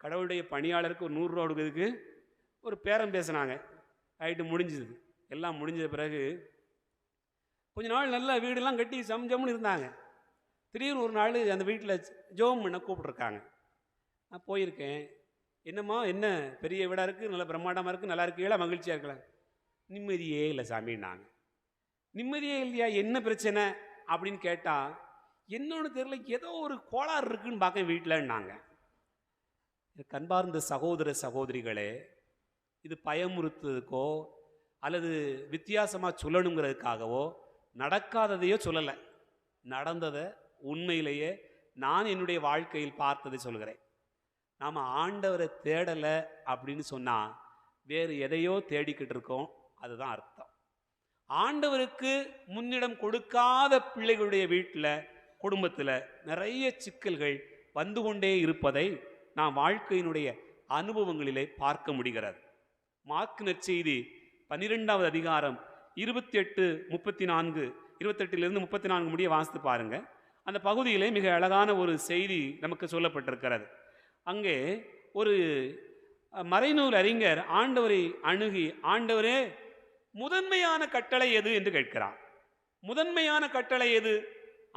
கடவுளுடைய பணியாளருக்கு ஒரு 100 ரூபா கொடுக்குறதுக்கு ஒரு பேரம் பேசினாங்க. ஆகிட்டு முடிஞ்சுது. எல்லாம் முடிஞ்ச பிறகு கொஞ்ச நாள் நல்லா வீடெல்லாம் கட்டி சம்ஜம்னு இருந்தாங்க. திடீர்னு ஒரு நாள் அந்த வீட்டில் ஜோம் பண்ண கூப்பிட்ருக்காங்க. நான் போயிருக்கேன். என்னம்மா, என்ன பெரிய வீடாக இருக்குது, நல்லா பிரம்மாண்டமாக இருக்குது, நல்லா இருக்கீங்களா, மகிழ்ச்சியாக இருக்கலாம்? நிம்மதியே இல்லை சாமின்னாங்க. நிம்மதியே இல்லையா, என்ன பிரச்சனை அப்படின்னு கேட்டால், என்னன்னு தெரியல, ஏதோ ஒரு கோளாறு இருக்குன்னு பார்க்க வீட்டிலன்னாங்க. கண்பார்ந்த சகோதர சகோதரிகளே, இது பயமுறுத்துறதுக்கோ அல்லது வித்தியாசமாக சொல்லணுங்கிறதுக்காகவோ நடக்காததையோ சொல்லலை, நடந்ததை உண்மையிலேயே நான் என்னுடைய வாழ்க்கையில் பார்த்ததை சொல்கிறேன். நாம் ஆண்டவரை தேடலை அப்படின்னு சொன்னால் வேறு எதையோ தேடிக்கிட்டு இருக்கோம், அதுதான் அர்த்தம். ஆண்டவருக்கு முன்னிடம் கொடுக்காத பிள்ளைகளுடைய வீட்டில், குடும்பத்தில் நிறைய சிக்கல்கள் வந்து கொண்டே இருப்பதை நாம் வாழ்க்கையினுடைய அனுபவங்களிலே பார்க்க முடிகிறது. மார்க் நற்செய்தி 12வது அதிகாரம் 28-34, 28 34 முடிய வாசித்து பாருங்க. அந்த பகுதியிலே மிக அழகான ஒரு செய்தி நமக்கு சொல்லப்பட்டிருக்கிறது. அங்கே ஒரு மறைநூல் அறிஞர் ஆண்டவரை அணுகி, ஆண்டவரே, முதன்மையான கட்டளை எது என்று கேட்கிறார். முதன்மையான கட்டளை எது?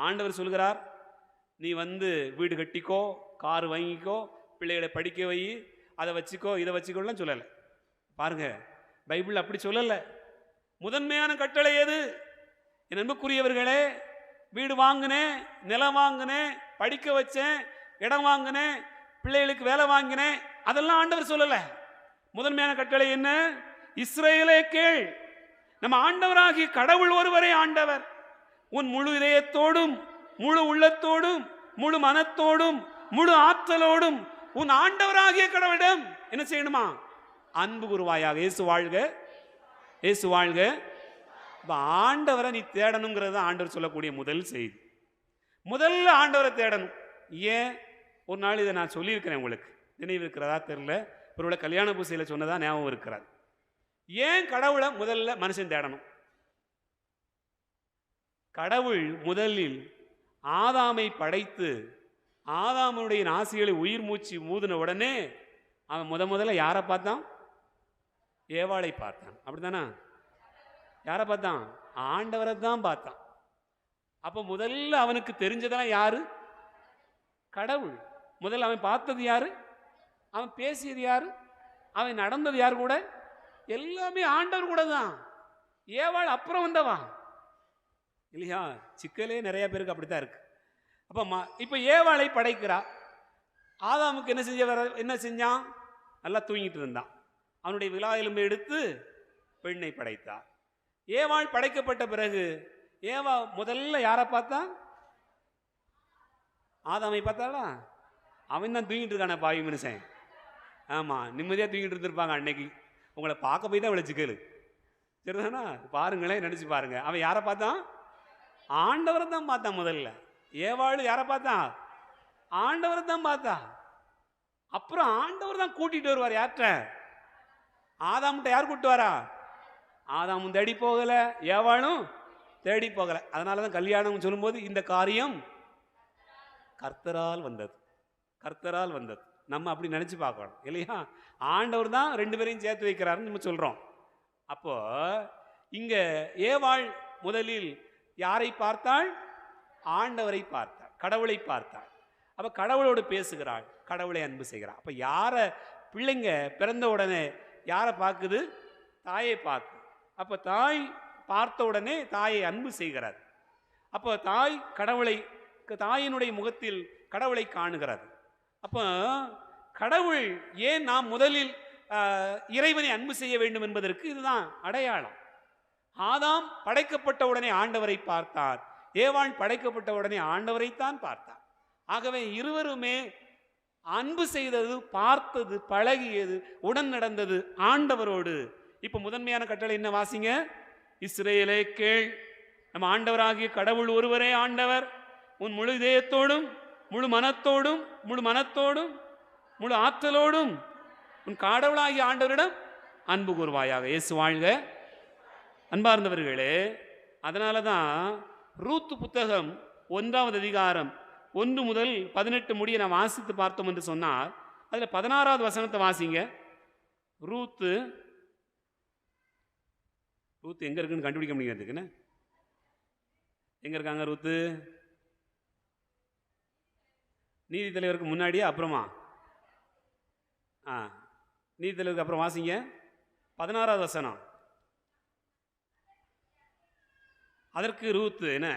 ஆண்டவர் சொல்கிறார், நீ வீடு கட்டிக்கோ, கார் வாங்கிக்கோ, பிள்ளைகளை படிக்க வை, அதை வச்சுக்கோ, இதை வச்சுக்கோலாம் சொல்லலை. பாருங்க, பைபிள் அப்படி சொல்லலை. முதன்மையான கட்டளை எது? என் அன்புக்குரியவர்களே, வீடு வாங்கினேன், நிலம் வாங்கினேன், படிக்க வச்சேன், இடம் வாங்கினேன், பிள்ளைகளுக்கு வேலை வாங்கினேன், அதெல்லாம் ஆண்டவர் சொல்லலை. முதன்மையான கட்டளை என்ன? இஸ்ரவேலே கேள், நம்ம ஆண்டவராகிய கடவுள் ஒருவரே ஆண்டவர். உன் முழு இதயத்தோடும், முழு உள்ளத்தோடும், முழு மனத்தோடும், முழு ஆற்றலோடும் உன் ஆண்டவராகிய கடவுளிடம் என்ன செய்யணுமா? அன்பு கூறுவாயாக. இயேசு வாழ்க, இயேசு வாழ்க. ஆண்டவரை நீ தேடணுங்கிறது ஆண்டவர் சொல்லக்கூடிய முதல் செய்தி. முதல்ல ஆண்டவரை தேடணும். ஏன்? ஒரு நாள் இதை நான் சொல்லியிருக்கிறேன், உங்களுக்கு நினைவு இருக்கிறதா தெரியல, ஒருவேளை கல்யாண பூசையில் சொன்னதா ஞாபகம் இருக்கிறார். ஏன் கடவுளை முதல்ல மனுஷன் தேடணும்? கடவுள் முதலில் ஆதாமை படைத்து ஆதாமுடைய நாசிகளை உயிர் மூச்சு ஊதின உடனே அவன் முதல்ல யாரை பார்த்தான்? ஏவாளை பார்த்தான். அப்படித்தானா? யாரை பார்த்தான்? ஆண்டவரை தான் பார்த்தான். அப்போ முதல்ல அவனுக்கு தெரிஞ்சதெல்லாம் யாரு? கடவுள். முதல்ல அவன் பார்த்தது யாரு? அவன் பேசியது யாரு? அவன் நடந்தது யாரு கூட? எல்லாமே ஆண்டவர் கூட தான். ஏவாள் அப்புறம் வந்தவா இல்லையா? சிக்கலே நிறைய பேருக்கு அப்படித்தான் இருக்கு. அப்ப இப்ப ஏவாளை படைக்கிறா. ஆதாமுக்கு என்ன செஞ்சான்? நல்லா தூங்கிட்டு இருந்தான். அவனுடைய விலா எலும்பை எடுத்து பெண்ணை படைத்தார். ஏவாள் படைக்கப்பட்ட பிறகு ஏவா முதல்ல யாரை பார்த்தான்? ஆதாமை பார்த்தாளா? அவன் தான் தூங்கிட்டு இருக்கான பாவி மனுஷன். ஆமா, நிம்மதியா தூங்கிட்டு இருந்திருப்பாங்க அன்னைக்கு. உங்களை பார்க்க போய் தான் விளைச்சிக்கலு. சரிதானா? பாருங்களேன், நினைச்சு பாருங்க. அவன் யாரை பார்த்தான்? ஆண்டவரை தான் பார்த்தான். முதல்ல ஏவாள் யாரை பார்த்தான்? ஆண்டவரை தான் பார்த்தா. அப்புறம் ஆண்டவர் தான் கூட்டிட்டு வருவார். யார்கிட்ட? ஆதாம்கிட்ட. யார் கூட்டு வரா? ஆதாமும் தேடி போகல, ஏவாளும் தேடி போகல. அதனாலதான் கல்யாணம் சொல்லும்போது இந்த காரியம் கர்த்தரால் வந்தது, கர்த்தரால் வந்தது. நம்ம அப்படி நினைச்சு பார்க்கணும் இல்லையா? ஆண்டவர் தான் ரெண்டு பேரையும் சேர்த்து வைக்கிறாருன்னு நம்ம சொல்றோம். அப்போ இங்க ஏவாள் முதலில் யாரை பார்த்தாள்? ஆண்டவரை பார்த்தாள், கடவுளை பார்த்தாள். அப்ப கடவுளோடு பேசுகிறாள், கடவுளை அன்பு செய்கிறாள். அப்ப யார பிள்ளைங்க பிறந்த உடனே யாரை பார்க்குது? தாயை பார்க்குது. அப்ப தாய் பார்த்த உடனே தாயை அன்பு செய்கிறது. அப்போ தாய் கடவுளை, தாயினுடைய முகத்தில் கடவுளை காணுகிறது. அப்போ கடவுள் ஏன் நாம் முதலில் இறைவனை அன்பு செய்ய வேண்டும் என்பதற்கு இதுதான் அடையாளம். ஆதாம் படைக்கப்பட்ட உடனே ஆண்டவரை பார்த்தார், ஏவாள் படைக்கப்பட்ட உடனே ஆண்டவரைத்தான் பார்த்தார். ஆகவே இருவருமே அன்பு செய்தது, பார்த்தது, பழகியது, உடன் நடந்தது ஆண்டவரோடு. இப்ப முதன்மையான கட்டளை என்ன வாசிங்க? இஸ்ரவேலே கேள், நம்ம ஆண்டவராகிய கடவுள் ஒருவரே ஆண்டவர். உன் முழு இதயத்தோடும், முழு மனத்தோடும், முழு ஆற்றலோடும் உன் கடவுளாகிய ஆண்டவரிடம் அன்பு கூர்வாயாக. இயேசு வாழ்க. அன்பார்ந்தவர்களே, அதனால தான் ரூத்து புத்தகம் 1ஆம் அதிகாரம் 1 முதல் 18 முடிய நான் வாசித்து பார்த்தோம் என்று சொன்னார். அதில் 16வது வசனத்தை வாசிங்க. ரூத்து எங்க இருக்குன்னு கண்டுபிடிக்க முடியாதுக்குன்னு. எங்க இருக்காங்க ரூத்து? நீதி தலைவருக்கு முன்னாடியே அப்புறமா? நீதி தலைவருக்கு அப்புறம் வாசிங்க. 16வது வசனம். அதற்கு ரூத்து என்ன?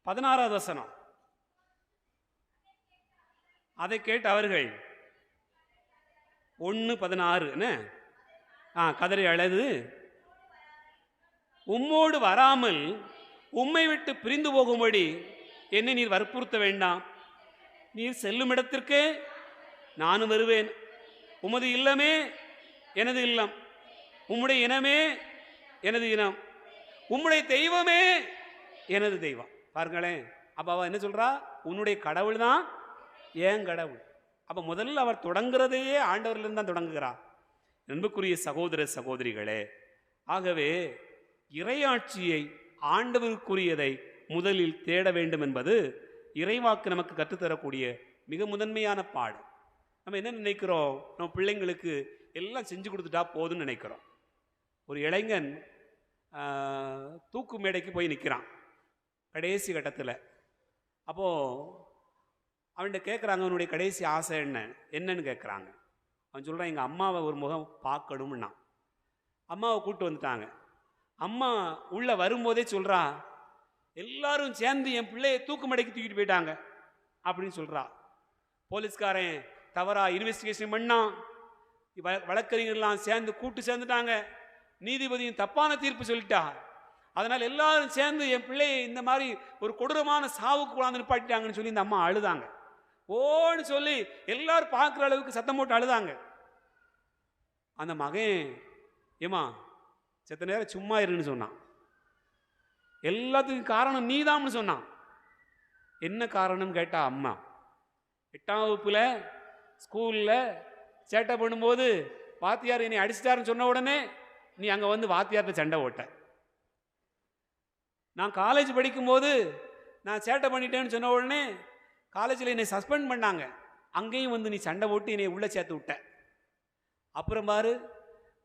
16வது வசனம். அதை கேட்டு அவர்கள் 1:16 என்ன கதறி அழுது, உம்மோடு வராமல் உம்மை விட்டு பிரிந்து போகும்படி என்னை நீர் வற்புறுத்த வேண்டாம். நீர் செல்லும் இடத்திற்கே நானும் வருவேன். உமது இல்லமே எனது இல்லம், உம்முடைய இனமே எனது இனம், உம்முடைய தெய்வமே எனது தெய்வம். பாருங்களேன். அப்ப அவ என்ன சொல்றா? உன்னுடைய கடவுள் தான் ஏன் கடவுள். அப்ப முதல்ல அவர் தொடங்குறதையே ஆண்டவரிலிருந்து தான் தொடங்குகிறார். அன்புக்குரிய சகோதர சகோதரிகளே, ஆகவே இறையாட்சியை, ஆண்டவருக்குரியதை முதலில் தேட வேண்டும் என்பது இறைவாக்கு நமக்கு கற்றுத்தரக்கூடிய மிக முதன்மையான பாடம். நம்ம என்ன நினைக்கிறோம்? நம்ம பிள்ளைங்களுக்கு எல்லாம் செஞ்சு கொடுத்துட்டா போதும்னு நினைக்கிறோம். ஒரு இளைஞன் தூக்கு மேடைக்கு போய் நிற்கிறான் கடைசி கட்டத்தில். அப்போது அவன்கிட்ட கேட்குறாங்க, அவனுடைய கடைசி ஆசை என்னன்னு கேட்குறாங்க. அவன் சொல்கிறான், எங்கள் அம்மாவை ஒரு முகம் பார்க்கணும்னா. அம்மாவை கூப்பிட்டு வந்துட்டாங்க. அம்மா உள்ளே வரும்போதே சொல்கிறா, எல்லாரும் சேர்ந்து என் பிள்ளையை தூக்கு மேடைக்கு தூக்கிட்டு போயிட்டாங்க அப்படின்னு சொல்கிறா. போலீஸ்காரன் தவறாக இன்வெஸ்டிகேஷன் பண்ணான், வழக்கறிஞர்லாம் சேர்ந்துட்டாங்க, நீதிபதியும் தப்பான தீர்ப்பு சொல்லிட்டா. அதனால் எல்லாரும் சேர்ந்து என் பிள்ளையை இந்த மாதிரி ஒரு கொடூரமான சாவுக்கு கொண்டாந்து நிப்பாட்டிட்டாங்கன்னு சொல்லி இந்த அம்மா அழுதாங்க. ஓன்னு சொல்லி எல்லாரும் பார்க்குற அளவுக்கு சத்தம் போட்டு அழுதாங்க. அந்த மகன், ஏமா செத்த நேரம் சும்மா இருன்னு சொன்னான். எல்லாத்துக்கும் காரணம் நீதான்னு சொன்னான். என்ன காரணம் கேட்டா அம்மா 8ஆம் வகுப்புல ஸ்கூலில் சேட்டை பண்ணும்போது வாத்தியார் என்னை அடிச்சிட்டாருன்னு சொன்ன உடனே நீ அங்கே வந்து வாத்தியார்கிட்ட சண்டை ஓட்ட. நான் காலேஜ் படிக்கும்போது நான் சேட்டை பண்ணிட்டேன்னு சொன்ன உடனே காலேஜில் என்னை சஸ்பெண்ட் பண்ணாங்க. அங்கேயும் வந்து நீ சண்டை போட்டு என்னை உள்ளே சேர்த்து விட்ட. அப்புறம் பாரு,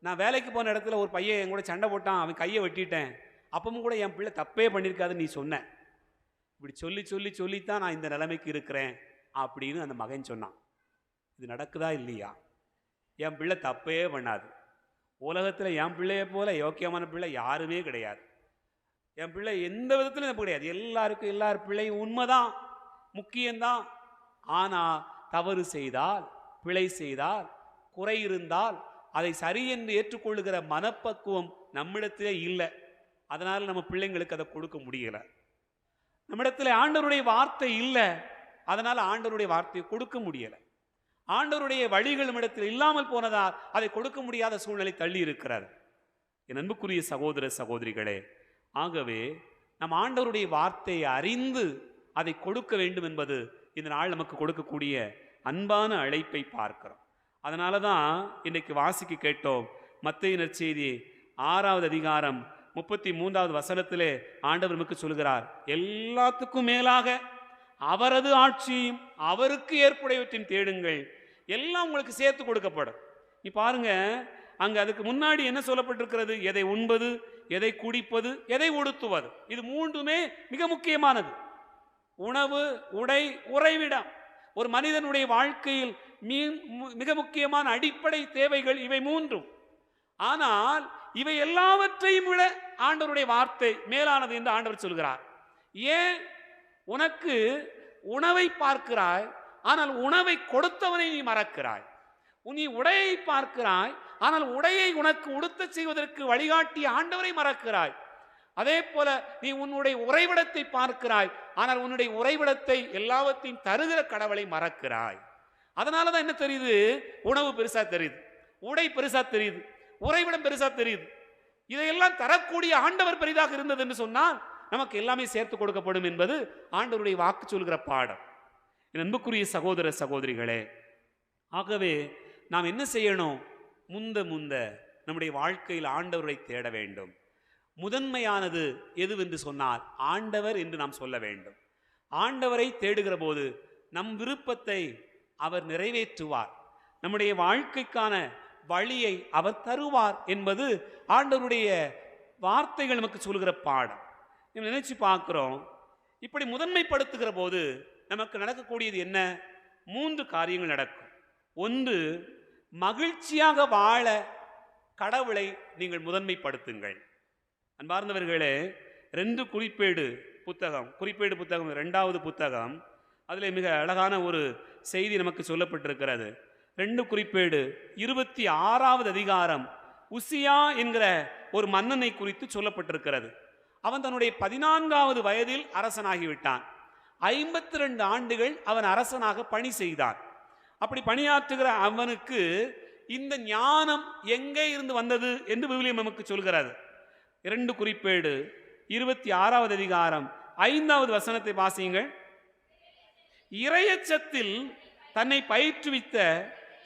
நான் வேலைக்கு போன இடத்துல ஒரு பையன் என் கூட சண்டை போட்டான், அவன் கையை வெட்டிட்டேன், அப்பவும் கூட என் பிள்ளை தப்பே பண்ணியிருக்காதுன்னு நீ சொன்ன. இப்படி சொல்லித்தான் நான் இந்த நிலைமைக்கு இருக்கிறேன் அப்படின்னு அந்த மகன் சொன்னான். இது நடக்குதா இல்லையா? என் பிள்ளை தப்பே பண்ணாது. உலகத்தில் என் பிள்ளையை போல யோக்கியமான பிள்ளை யாருமே கிடையாது. என் பிள்ளை எந்த விதத்திலும் தப்பு கிடையாது. எல்லார் பிள்ளையும் உண்மைதான். முக்கியம்தான். ஆனா தவறு செய்தால், பிழை செய்தால், குறை இருந்தால் அதை சரி என்று ஏற்றுக்கொள்ளுகிற மனப்பக்குவம் நம்மிடத்திலே இல்லை. அதனால நம்ம பிள்ளைங்களுக்கு அதை கொடுக்க முடியல. நம்மிடத்தில் ஆண்டவருடைய வார்த்தை இல்லை, அதனால ஆண்டவருடைய வார்த்தையை கொடுக்க முடியல. ஆண்டவருடைய வழிகள் நம்மிடத்தில் இல்லாமல் போனதால் அதை கொடுக்க முடியாத சூழ்நிலை தள்ளி இருக்கிறார். என் அன்புக்குரிய சகோதர சகோதரிகளே, ஆகவே நம் ஆண்டவருடைய வார்த்தையை அறிந்து அதை கொடுக்க வேண்டும் என்பது இந்த நாள் நமக்கு கொடுக்கக்கூடிய அன்பான அழைப்பை பார்க்கிறோம். அதனால தான் இன்றைக்கு வாசிக்க கேட்டோம். மத்தேயு நற்செய்தி 6வது அதிகாரம் 33வது வசனத்திலே ஆண்டவர் நமக்கு சொல்கிறார், எல்லாத்துக்கும் மேலாக அவரது ஆட்சியும் அவருக்கு ஏற்புடையவற்றின் தேடுங்கள், எல்லாம் உங்களுக்கு சேர்த்து கொடுக்கப்படும். நீ பாருங்க, அங்க அதுக்கு முன்னாடி என்ன சொல்லப்பட்டிருக்கிறது? எதை உண்பது, எதை குடிப்பது, எதை உடுத்துவது, இது மூன்றுமே மிக முக்கியமானது. உணவு, உடை, உறைவிடம் ஒரு மனிதனுடைய வாழ்க்கையில் மிக முக்கியமான அடிப்படை தேவைகள் இவை மூன்றும். ஆனால் இவை எல்லாவற்றையும் விட ஆண்டவருடைய வார்த்தை மேலானது என்று ஆண்டவர் சொல்கிறார். ஏன்? உனக்கு உணவை பார்க்கிறாய், ஆனால் உணவை கொடுத்தவனை நீ மறக்கிறாய். நீ உடையை பார்க்கிறாய், ஆனால் உடையை உனக்கு உடுத்த செய்வதற்கு வழிகாட்டிய ஆண்டவரை மறக்கிறாய். அதே போல நீ உன்னுடைய உறைவிடத்தை பார்க்கிறாய், ஆனால் உன்னுடைய உறைவிடத்தை எல்லாவற்றையும் தருகிற கடவுளை மறக்கிறாய். அதனாலதான் என்ன தெரியுது? உணவு பெருசா தெரியுது, உடை பெருசா தெரியுது, உறைவிடம் பெருசா தெரியுது. இதையெல்லாம் தரக்கூடிய ஆண்டவர் பெரிதாக இருந்தது என்று சொன்னால் நமக்கு எல்லாமே சேர்த்து கொடுக்கப்படும் என்பது ஆண்டவருடைய வாக்கு சொல்கிற பாடம். என் அன்புக்குரிய சகோதர சகோதரிகளே, ஆகவே நாம் என்ன செய்யணும்? முந்த நம்முடைய வாழ்க்கையில் ஆண்டவரை தேட வேண்டும். முதன்மையானது எதுவென்று சொன்னால் ஆண்டவர் என்று நாம் சொல்ல வேண்டும். ஆண்டவரை தேடுகிற போது நம் விருப்பத்தை அவர் நிறைவேற்றுவார், நம்முடைய வாழ்க்கைக்கான வழியை அவர் தருவார் என்பது ஆண்டவருடைய வார்த்தைகள் நமக்கு சொல்கிற பாடம். நினைச்சு பார்க்கிறோம். இப்படி முதன்மைப்படுத்துகிற போது நமக்கு நடக்கக்கூடியது என்ன? 3 காரியங்கள் நடக்கும். ஒன்று, மகிழ்ச்சியாக வாழ கடவுளை நீங்கள் முதன்மைப்படுத்துங்கள். அன்பார்ந்தவர்களே, 2 குறிப்பேடு புத்தகம் 2வது புத்தகம், அதில் மிக அழகான ஒரு செய்தி நமக்கு சொல்லப்பட்டிருக்கிறது. 2 குறிப்பேடு 26வது அதிகாரம் உசியா என்கிற ஒரு மன்னனை குறித்து சொல்லப்பட்டிருக்கிறது. அவன் தன்னுடைய 14வது வயதில் அரசனாகிவிட்டான். 52 ஆண்டுகள் அவன் அரசனாக பணி செய்தான். அப்படி பணியாற்றுகிற அவனுக்கு இந்த ஞானம் எங்கே இருந்து வந்தது என்று விவிலியம் நமக்கு சொல்கிறது. 2 குறிப்பேடு 26வது அதிகாரம் 5வது வசனத்தை வாசியுங்கள். இறையச்சத்தில் தன்னை பயிற்றுவித்த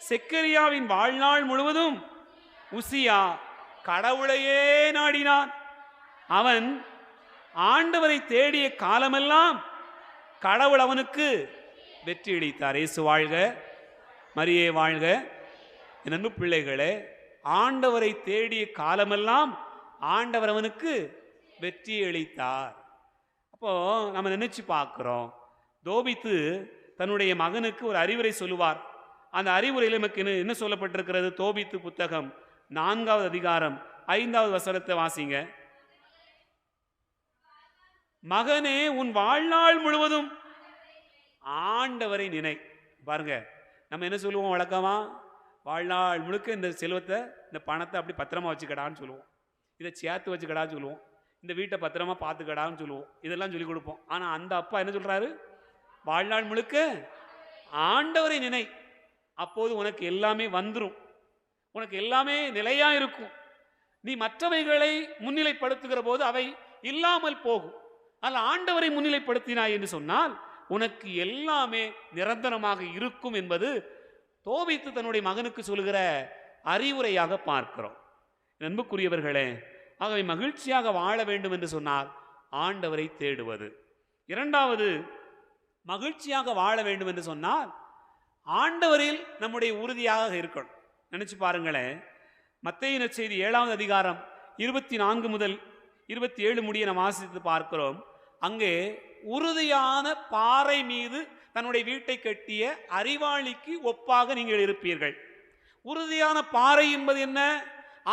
செக்கரியாவின் வாழ்நாள் முழுவதும் உசியா கடவுளையே நாடினான். அவன் ஆண்டவரை தேடிய காலமெல்லாம் கடவுள் அவனுக்கு வெற்றி அளித்தார். இயேசு வாழ்க, மரியே வாழ்க. என் அன்பு பிள்ளைகளே, ஆண்டவரை தேடிய காலமெல்லாம் ஆண்டவர் அவனுக்கு வெற்றி அளித்தார். அப்போ நம்ம நினைச்சு பார்க்கிறோம், தோபித்து தன்னுடைய மகனுக்கு ஒரு அறிவுரை சொல்லுவார். அந்த அறிவுரையில் நமக்கு என்ன சொல்லப்பட்டிருக்கிறது? தோபித்து புத்தகம் 4வது அதிகாரம் 5வது வசனத்தை வாசிங்க. மகனே, உன் வாழ்நாள் முழுவதும் ஆண்டவரை நினை. பாருங்க, நம்ம என்ன சொல்லுவோம் வழக்கமா? வாழ்நாள் முழுக்க இந்த செல்வத்தை, இந்த பணத்தை அப்படி பத்திரமா வச்சுக்கடான்னு சொல்லுவோம், இதை சேர்த்து வச்சுக்கடான்னு சொல்லுவோம், இந்த வீட்டை பத்திரமா பார்த்துக்கடான்னு சொல்லுவோம், இதெல்லாம் சொல்லி கொடுப்போம். ஆனால் அந்த அப்பா என்ன சொல்றாரு? வாழ்நாள் முழுக்க ஆண்டவரை நினை, அப்போது உனக்கு எல்லாமே வந்துடும், உனக்கு எல்லாமே நிலையா இருக்கும். நீ மற்றவைகளை முன்னிலைப்படுத்துகிற போது அவை இல்லாமல் போகும். ஆனால் ஆண்டவரை முன்னிலைப்படுத்தினாய் என்று சொன்னால் உனக்கு எல்லாமே நிரந்தரமாக இருக்கும் என்பது தோபித்து தன்னுடைய மகனுக்கு சொல்கிற அறிவுரையாக பார்க்கிறோம். அன்புக்குரியவர்களே, ஆகவே மகிழ்ச்சியாக வாழ வேண்டும் என்று சொன்னால் ஆண்டவரை தேடுவது. 2வது, மகிழ்ச்சியாக வாழ வேண்டும் என்று சொன்னால் ஆண்டவரில் நம்முடைய உறுதியாக இருக்கணும். நினைச்சு பாருங்களேன், மத்தேயு நற்செய்தி 7வது அதிகாரம் 24 முதல் 27 முடிய நாம் வாசித்து பார்க்கிறோம். அங்கே உறுதியான பாறை மீது தன்னுடைய வீட்டை கட்டிய அறிவாளிக்கு ஒப்பாக நீங்கள் இருப்பீர்கள். உறுதியான பாறை என்பது என்ன?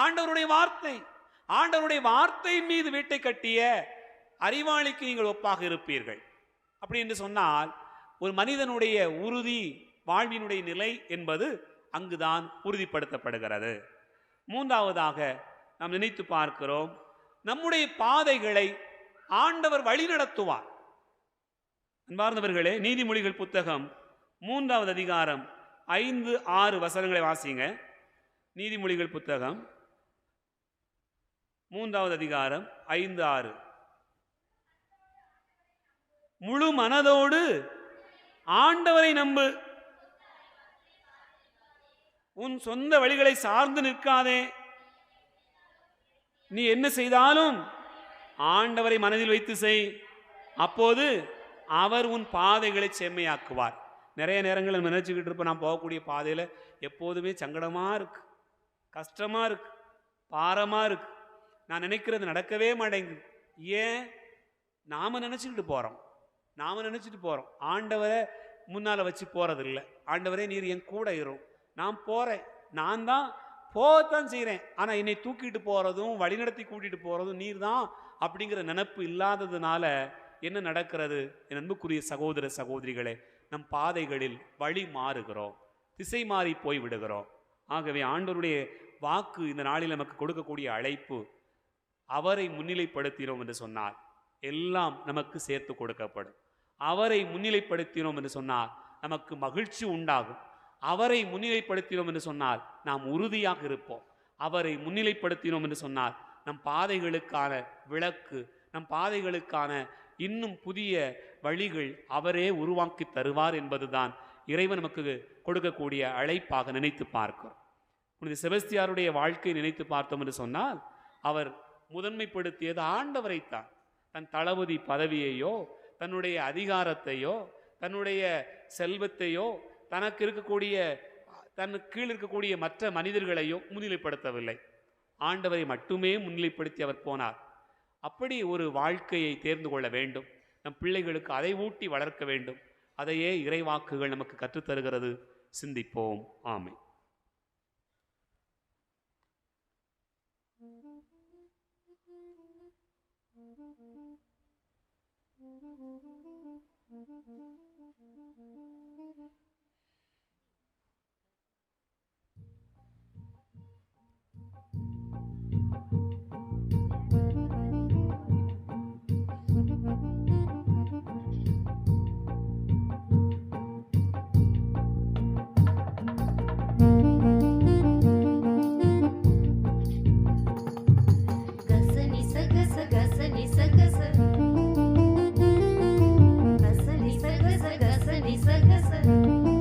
ஆண்டவருடைய வார்த்தை. ஆண்டவருடைய வார்த்தையின் மீது வீட்டை கட்டிய அறிவாளிக்கு நீங்கள் ஒப்பாக இருப்பீர்கள். அப்படி என்று சொன்னால் ஒரு மனிதனுடைய உறுதி வாழ்வினுடைய நிலை என்பது அங்குதான் உறுதிப்படுத்தப்படுகிறது. மூன்றாவதாக நாம் நினைத்து பார்க்கிறோம், நம்முடைய பாதைகளை ஆண்டவர் வழிநடத்துவார். அன்பார்ந்தவர்களே, நீதிமொழிகள் புத்தகம் 3வது அதிகாரம் 5-6 வசனங்களை வாசிங்க. நீதிமொழிகள் புத்தகம் 3வது அதிகாரம் 5-6. முழு மனதோடு ஆண்டவரை நம்பு, உன் சொந்த வழிகளை சார்ந்து நிற்காதே. நீ என்ன செய்தாலும் ஆண்டவரை மனதில் வைத்து செய், அப்போது அவர் உன் பாதைகளை செம்மையாக்குவார். நிறைய நேரங்கள் நினைச்சுக்கிட்டு இருப்ப, நான் போகக்கூடிய பாதையில் எப்போதுமே சங்கடமாக இருக்கு, கஷ்டமாக இருக்கு, பாரமாக இருக்கு, நான் நினைக்கிறது நடக்கவே மாட்டேங்குது. ஏன்? நாம் நினச்சிக்கிட்டு போகிறோம். ஆண்டவரை முன்னால் வச்சு போகிறதில்ல. ஆண்டவரே நீர் என் கூட இரும், நான் போகிறேன், நான் தான் போகத்தான் செய்கிறேன், ஆனால் என்னை தூக்கிட்டு போகிறதும் வழிநடத்தி கூட்டிகிட்டு போகிறதும் நீர் தான் அப்படிங்கிற நினப்பு இல்லாததுனால என்ன நடக்கிறது? என் அன்புக்குரிய சகோதர சகோதரிகளே, நம் பாதைகளில் வழி மாறுகிறோம், திசை மாறி போய் விடுகிறோம். ஆகவே ஆண்டவருடைய வாக்கு இந்த நாளில் நமக்கு கொடுக்கக்கூடிய அழைப்பு, அவரை முன்னிலைப்படுத்தினோம் என்று சொன்னால் எல்லாம் நமக்கு சேர்த்து கொடுக்கப்படும். அவரை முன்னிலைப்படுத்தினோம் என்று சொன்னால் நமக்கு மகிழ்ச்சி உண்டாகும். அவரை முன்னிலைப்படுத்தினோம் என்று சொன்னால் நாம் உறுதியாக இருப்போம். அவரை முன்னிலைப்படுத்தினோம் என்று சொன்னால் நம் பாதைகளுக்கான விளக்கு, நம் பாதைகளுக்கான இன்னும் புதிய வழிகள் அவரே உருவாக்கி தருவார் என்பதுதான் இறைவன் நமக்கு கொடுக்கக்கூடிய அழைப்பாக நினைத்து பார்க்கிறோம். புனித செபஸ்தியாருடைய வாழ்க்கையை நினைத்து பார்த்தோம் என்று சொன்னால் அவர் முதன்மைப்படுத்தியது ஆண்டவரைத்தான். தன் தளபதி பதவியையோ, தன்னுடைய அதிகாரத்தையோ, தன்னுடைய செல்வத்தையோ, தனக்கு இருக்கக்கூடிய தனக்கு கீழ் இருக்கக்கூடிய மற்ற மனிதர்களையோ முன்னிலைப்படுத்தவில்லை. ஆண்டவரை மட்டுமே முன்னிலைப்படுத்தி அவர் போனார். அப்படி ஒரு வாழ்க்கையை தேர்ந்து கொள்ள வேண்டும். நம் பிள்ளைகளுக்கு அதை ஊட்டி வளர்க்க வேண்டும். அதையே இறைவாக்குகள் நமக்கு கற்றுத்தருகிறது. சிந்திப்போம். ஆமென். கச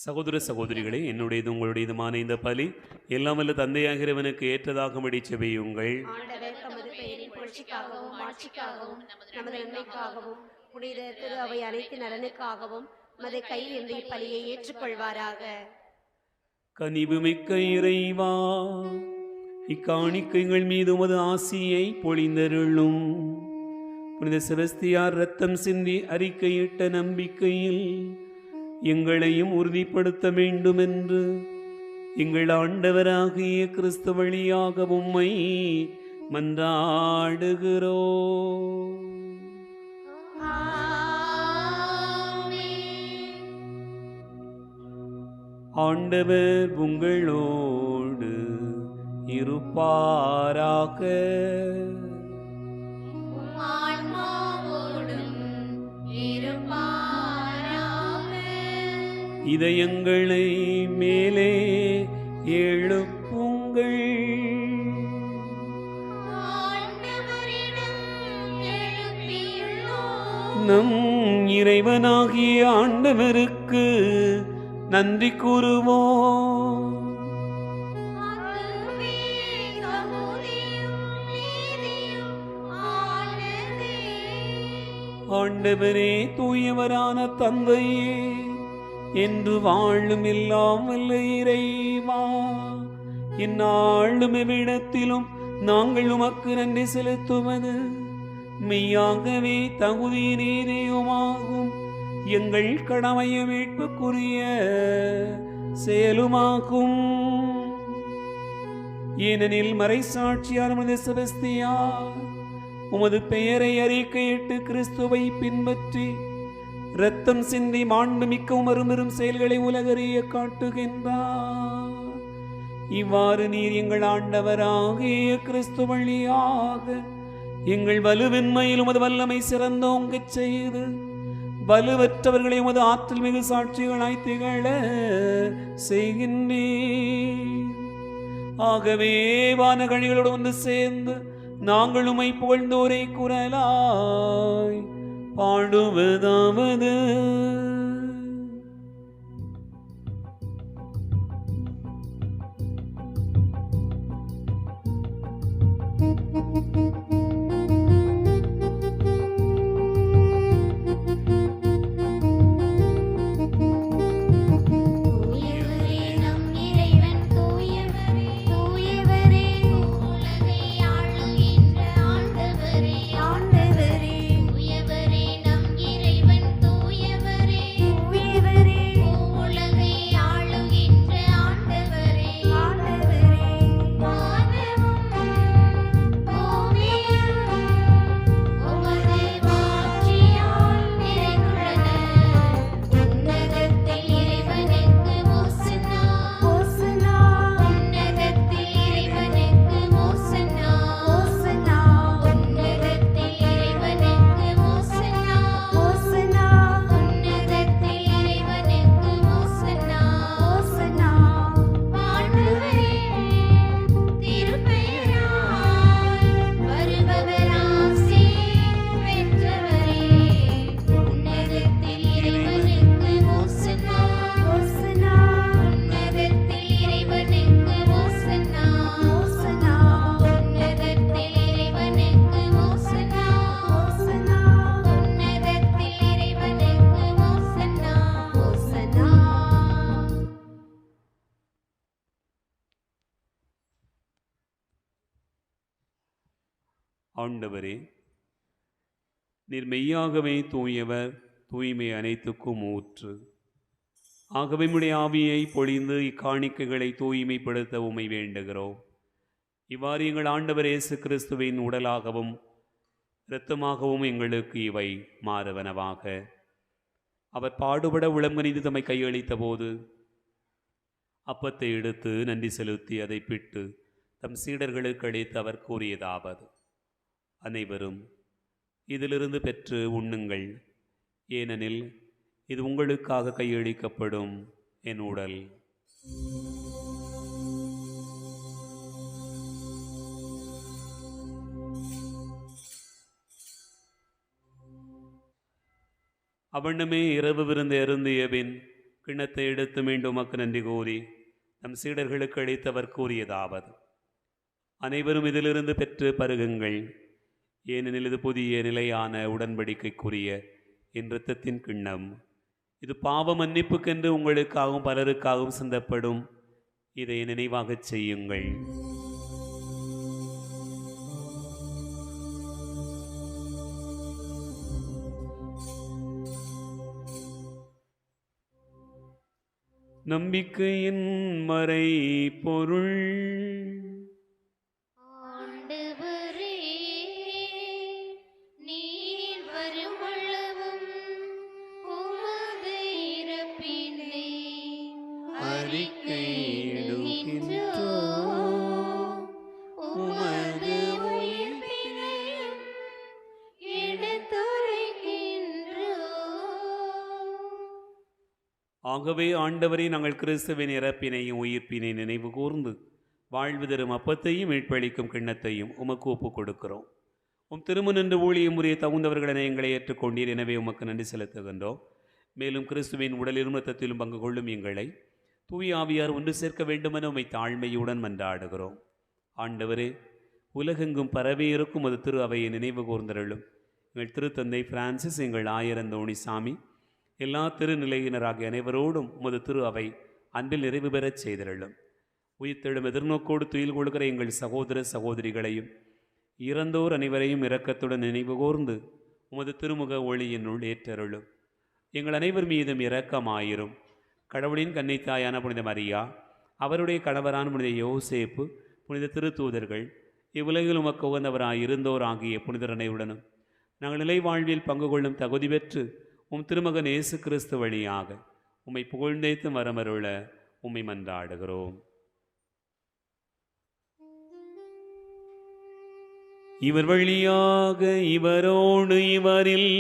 சகோதர சகோதரிகளே, என்னுடையது உங்களுடையதுமான இந்த பலி எல்லாம் வல்ல தந்தையாகிறவனுக்கு ஏற்றதாகும்படி செபியுங்கள். ஆண்டவர் தமது பெயரின் புகழ்ச்சிக்காகவும் மாட்சிக்காகவும் நமது நன்மைக்காகவும் புனித திரு அவை அனைத்து நலனுக்காகவும் மது கையில் இருந்து இப்பலியை ஏற்றுக்கொள்வாராக. கனிவுமிக்க இறைவா, இக்காணிக்கைகள் மீது உமது ஆசியை பொழிந்தருளும். புனித செபஸ்தியார் இரத்தம் சிந்தி அறிக்கையிட்ட நம்பிக்கையில் எங்களையும் உறுதிப்படுத்த வேண்டும் என்று எங்கள் ஆண்டவராகிய கிறிஸ்து வழியாக உம்மை மன்றாடுகிறோ. ஆண்டவர் உங்களோடு இருப்பாராக. இதயங்களை மேலே எழுப்புங்கள். நம் இறைவனாகிய ஆண்டவருக்கு நன்றி கூறுவோம். ஆண்டவரே, தூயவரான தந்தையே, என்று வாழும் எல்லாம் வல்ல இறைவா, இந்நாளும் எவ்விடத்திலும் நாங்கள் உமக்கு நன்றி செலுத்துவது மெய்யாகவே தகுதி நீதியுமாகும். எங்கள் கடமையை மீட்புக்குரிய செயலுமாகும். ஏனெனில் மறைசாட்சியார் உமது செபஸ்தியார் உமது பெயரை அறிக்கையிட்டு கிறிஸ்துவை பின்பற்றி இரத்தம் சிந்தி மாண்பு மிக்கவும் அருமெரும் செயல்களை உலகறிய காட்டுகின்றார். இவ்வாறு நீர் எங்கள் ஆண்டவராகிய கிறிஸ்து வழியாக எங்கள் வலுவின்மையில் உமது வல்லமை சிறந்தோங்கச் செய்து வலுவற்றவர்களை உமது ஆற்றல் மிகு சாட்சிகளாய் திகழ செய்கின்றீர். ஆகவே வானகழிகளோடு வந்து சேர்ந்து நாங்கள் உம்மை புகழ்ந்தோரை குரலாய் பாடுவதாவது: ஆண்டவரே, நீர் மெய்யாகவே தூயவர், தூய்மை அனைத்துக்கும் ஊற்று. ஆகவே உம்முடைய ஆவியை பொழிந்து இக்காணிக்கைகளை தூய்மைப்படுத்த உம்மை வேண்டுகிறோம். இவ்வாறு எங்கள் ஆண்டவர் இயேசு கிறிஸ்துவின் உடலாகவும் இரத்தமாகவும் எங்களுக்கு இவை மாறுவனவாக. அவர் பாடுபட உளங்கனிந்து தம்மை கையளித்த போது அப்பத்தை எடுத்து நன்றி செலுத்தி அதை பிட்டு தம் சீடர்களுக்கு அளித்து அவர் கூறியதாவது: அனைவரும் இதிலிருந்து பெற்று உண்ணுங்கள், ஏனெனில் இது உங்களுக்காக கையளிக்கப்படும் என் உடல். அவ்வண்ணமே இரவு விருந்து அருந்திய பின் கிண்ணத்தை எடுத்து மீண்டும் உமக்கு நன்றி கூறி நம் சீடர்களுக்கு அளித்தவர் கூறியதாவது: அனைவரும் இதிலிருந்து பெற்று பருகுங்கள், ஏனெனில் இது புதிய நிலையான உடன்படிக்கைக்குரிய என் இரத்தத்தின் கிண்ணம். இது பாவ மன்னிப்புக்கென்று உங்களுக்காகவும் பலருக்காகவும் சிந்தப்படும். இதை நினைவாகச் செய்யுங்கள். நம்பிக்கையின் மறை பொருள். ஆண்டவரே, நீர் வருமளவும் உமது இறப்பினை அறிக்கையிடுகின்றோம், உமது உயிர்ப்பினையும் எடுத்துரைக்கின்றோம். ஆகவே ஆண்டவரே, நாங்கள் கிறிஸ்துவின் இறப்பினையும் உயிர்ப்பினை நினைவு கூர்ந்து வாழ்வு தரும் அப்பத்தையும் மீட்பளிக்கும் கிண்ணத்தையும் உமக்கு ஒப்புக் கொடுக்கிறோம். உம் திருமணன்று ஊழியம் முறையை தகுந்தவர்களென எங்களை ஏற்றுக்கொண்டீர். எனவே உமக்கு நன்றி செலுத்துகின்றோம். மேலும் கிறிஸ்துவின் உடலிலும் இரத்தத்திலும் பங்கு கொள்ளும் எங்களை தூய ஆவியார் ஒன்று சேர்க்க வேண்டுமென உம்மை தாழ்மையுடன் மன்றாடுகிறோம். ஆண்டவரே, உலகெங்கும் பரவி இருக்கும் அது திரு அவையை நினைவு கூர்ந்தருளும். எங்கள் திருத்தந்தை பிரான்சிஸ், எங்கள் ஆயரந்தோணி சாமி, எல்லா திருநிலையினராகிய அனைவரோடும் உமது திரு அவை அன்பில் நிறைவு பெறச் செய்திருளும். உயிர்த்தெழும் எதிர்நோக்கோடு துயில் கொள்கிற எங்கள் சகோதர சகோதரிகளையும் இறந்தோர் அனைவரையும் இரக்கத்துடன் நினைவு கூர்ந்து உமது திருமுக ஒளியினுள் ஏற்றருளும். எங்கள் அனைவர் மீதும் இரக்கமாயிரும். கடவுளின் கன்னித்தாயான புனித மரியா, அவருடைய கணவரான புனித யோசேப்பு, புனித திருத்தூதர்கள், இவ்வுலகில் உமக்கு உகந்தவராய் இருந்தோர் ஆகிய புனிதர் அனைவருடனும் நாங்கள் நிலை வாழ்வில் பங்கு கொள்ளும் தகுதி பெற்று உம் திருமகன் இயேசு கிறிஸ்து வழியாக உம்மை புகழ்ந்தேத்து வரமருள உம்மை மன்றாடுகிறோம். இவர் வழியாக இவரோடு இவரில்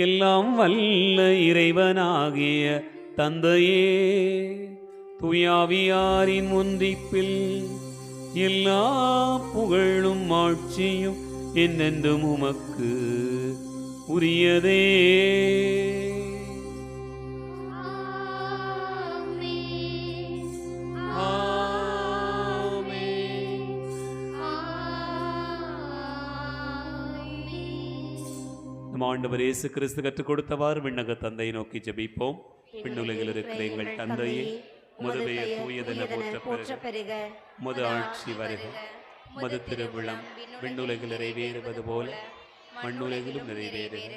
எல்லாம் வல்ல இறைவனாகிய தந்தையே, தூயாவியாரின் ஒன்றிப்பில் எல்லா புகழும் ஆட்சியும் என்னென்றும் உமக்கு உரியதே. நம் ஆண்டவர் இயேசு கிறிஸ்து கற்றுக் கொடுத்தவாறு விண்ணக தந்தையை நோக்கி ஜெபிப்போம். விண்ணுலகில் இருக்கிற எங்கள் தந்தையே, உமது பெயர் தூயதென போற்ற பெறுக. உமது ஆட்சி வருக. உமது திருவிழம் விண்ணுலகில் நிறைவேறுவது போல மண்ணுலகிலும் நிறைவேறுக.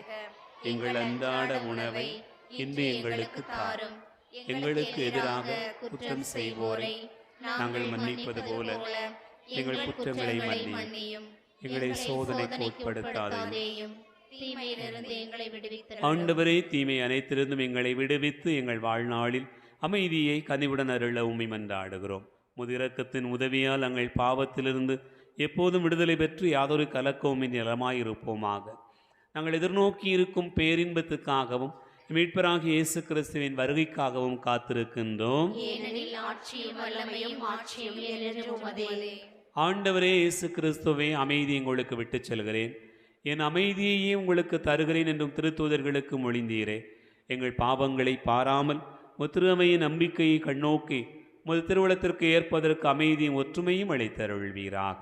எங்கள் அன்றாட உணவை இன்று எங்களுக்கு தாரும். எங்களுக்கு எதிராக குற்றம் செய்வோரை நாங்கள் மன்னிப்பது போல எங்கள் குற்றங்களை மன்னியும். எங்களை சோதனைக்கு உட்படுத்தாதேயும், தீமையிலிருந்து எங்களை விடுவித்தருளும். ஆண்டவரே, தீமை அனைத்திலிருந்தும் எங்களை விடுவித்து எங்கள் வாழ்நாளில் அமைதியை கனிவுடன் அருள உம்மை மன்றாடுகிறோம். முதிரக்கத்தின் உதவியால் எங்கள் பாவத்திலிருந்து எப்போதும் விடுதலை பெற்று யாதொரு கலக்கவுமின் நலமாயிருப்போமாக. நாங்கள் எதிர்நோக்கி இருக்கும் பேரின்பத்துக்காகவும் மீட்பராகிய இயேசு கிறிஸ்துவின் வருகைக்காகவும் காத்திருக்கின்றோம். ஆண்டவரே இயேசு கிறிஸ்துவே, அமைதி உங்களுக்கு விட்டுச் செல்கிறேன், என் அமைதியையே உங்களுக்கு தருகிறேன் என்றும் திருத்தூதர்களுக்கு மொழிந்தீரே. எங்கள் பாவங்களை பாராமல் முத்திருமையின் நம்பிக்கையை கண்ணோக்கி முது திருவுளத்திற்கு ஏற்பதற்கு அமைதியும் ஒற்றுமையும் அளித்தருள்வீராக.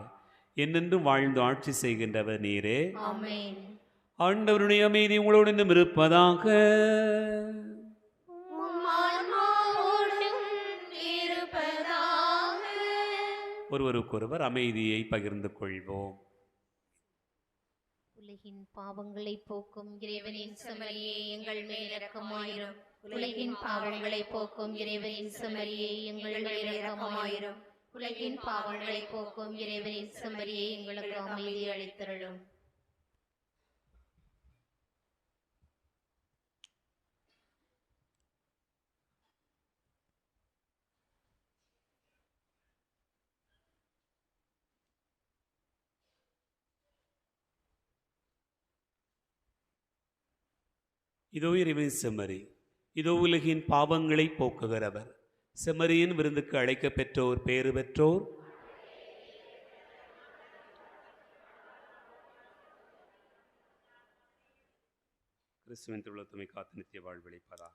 என்னென்றும் வாழ்ந்து ஆட்சி செய்கின்றவர் நீரே. ஆண்டவருடைய அமைதி உங்களோடு இன்னும் இருப்பதாக. ஒருவருக்கொருவர் அமைதியை பகிர்ந்து கொள்வோம். உலகின் பாவங்களை போக்கும் இறைவனின் செம்மறியே, எங்கள் மேல் இரக்கமாயிரும். உலகின் பாவங்களை போக்கும் இறைவனின் செம்மறியே, எங்கள் மேல் இரக்கமாயிரும். உலகின் பாவங்களை போக்கும் இறைவனின் செம்மறியே, எங்களுக்கு அமைதி அளித்தருளும். இதோ இறைவனின் செம்மறி, இதோ உலகின் பாவங்களை போக்குகிறவர். செம்மறியின் விருந்துக்கு அழைக்க பெற்றோர் பேறு பெற்றோர். கிறிஸ்துவின் திருவுளத்துமை காத்து நித்திய வாழ்வளிப்பதாக.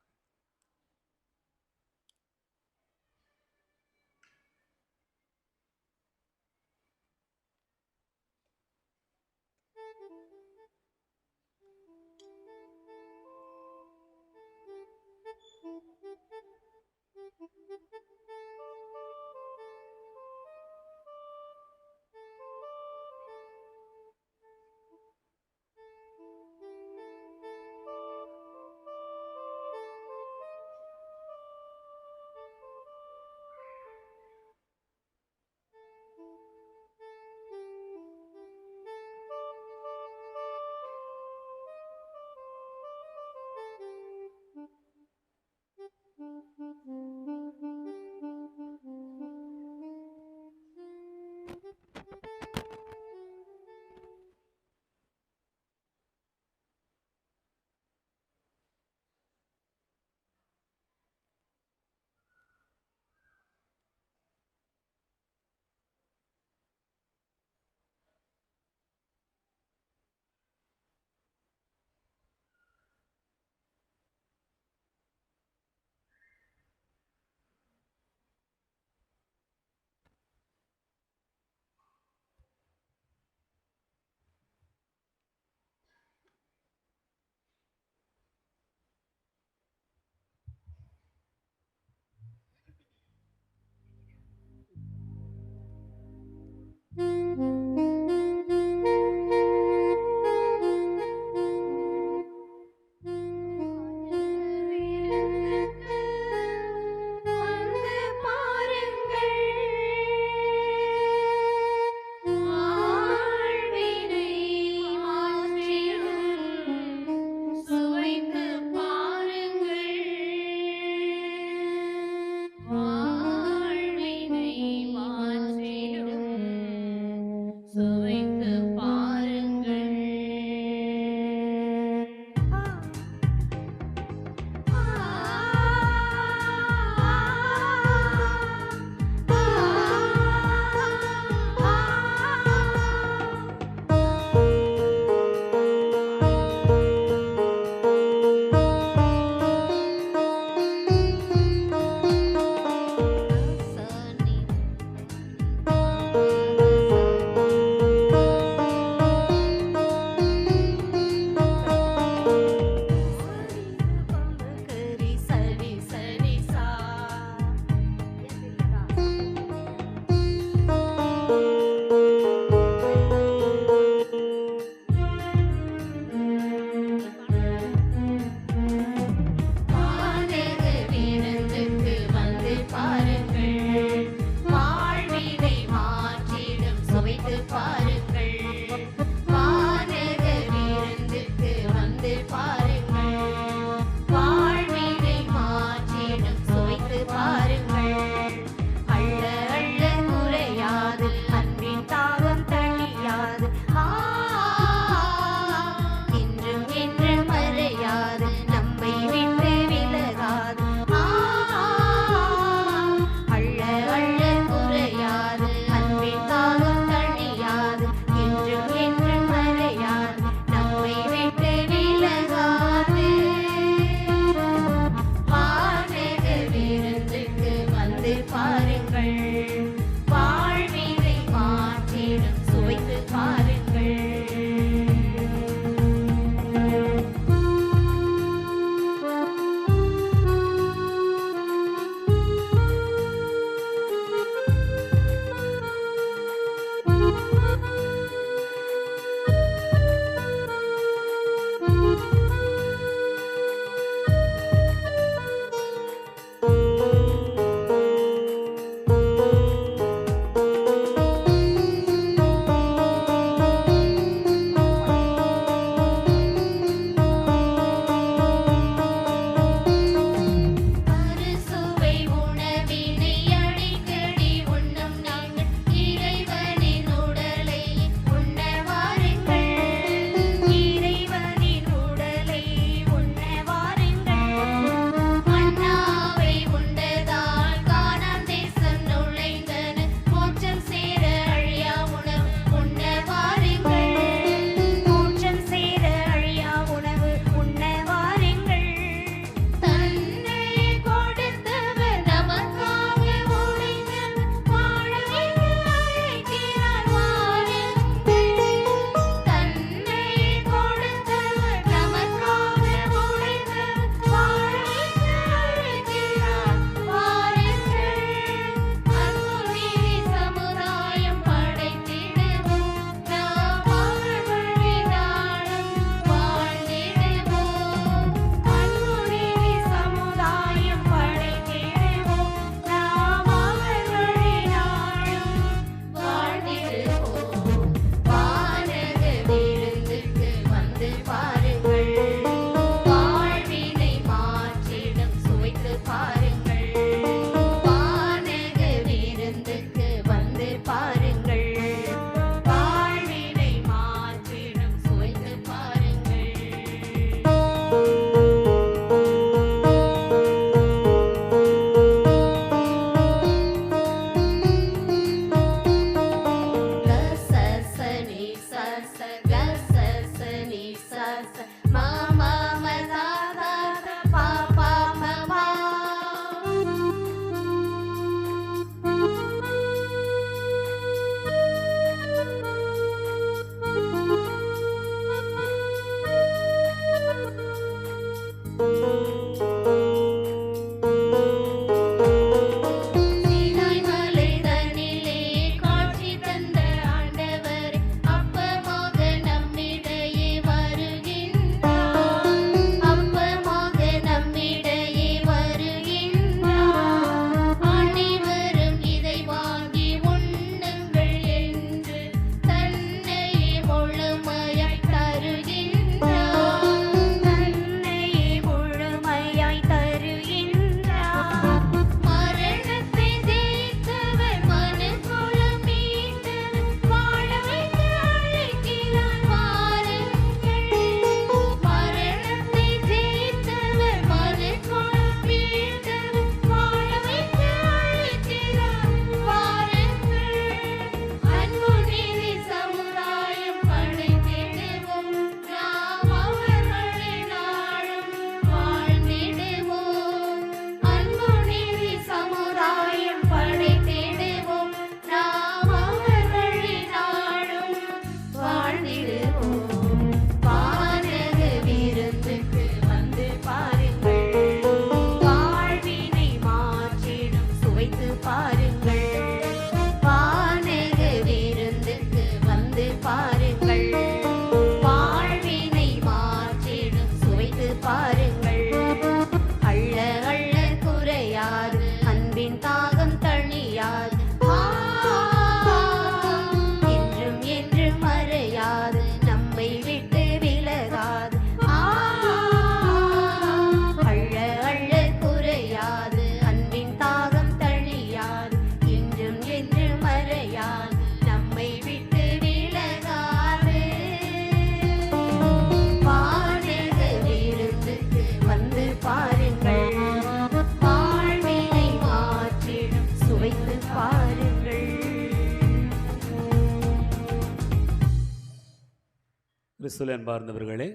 கிறிஸ்துவில் அன்பார்ந்தவர்களே,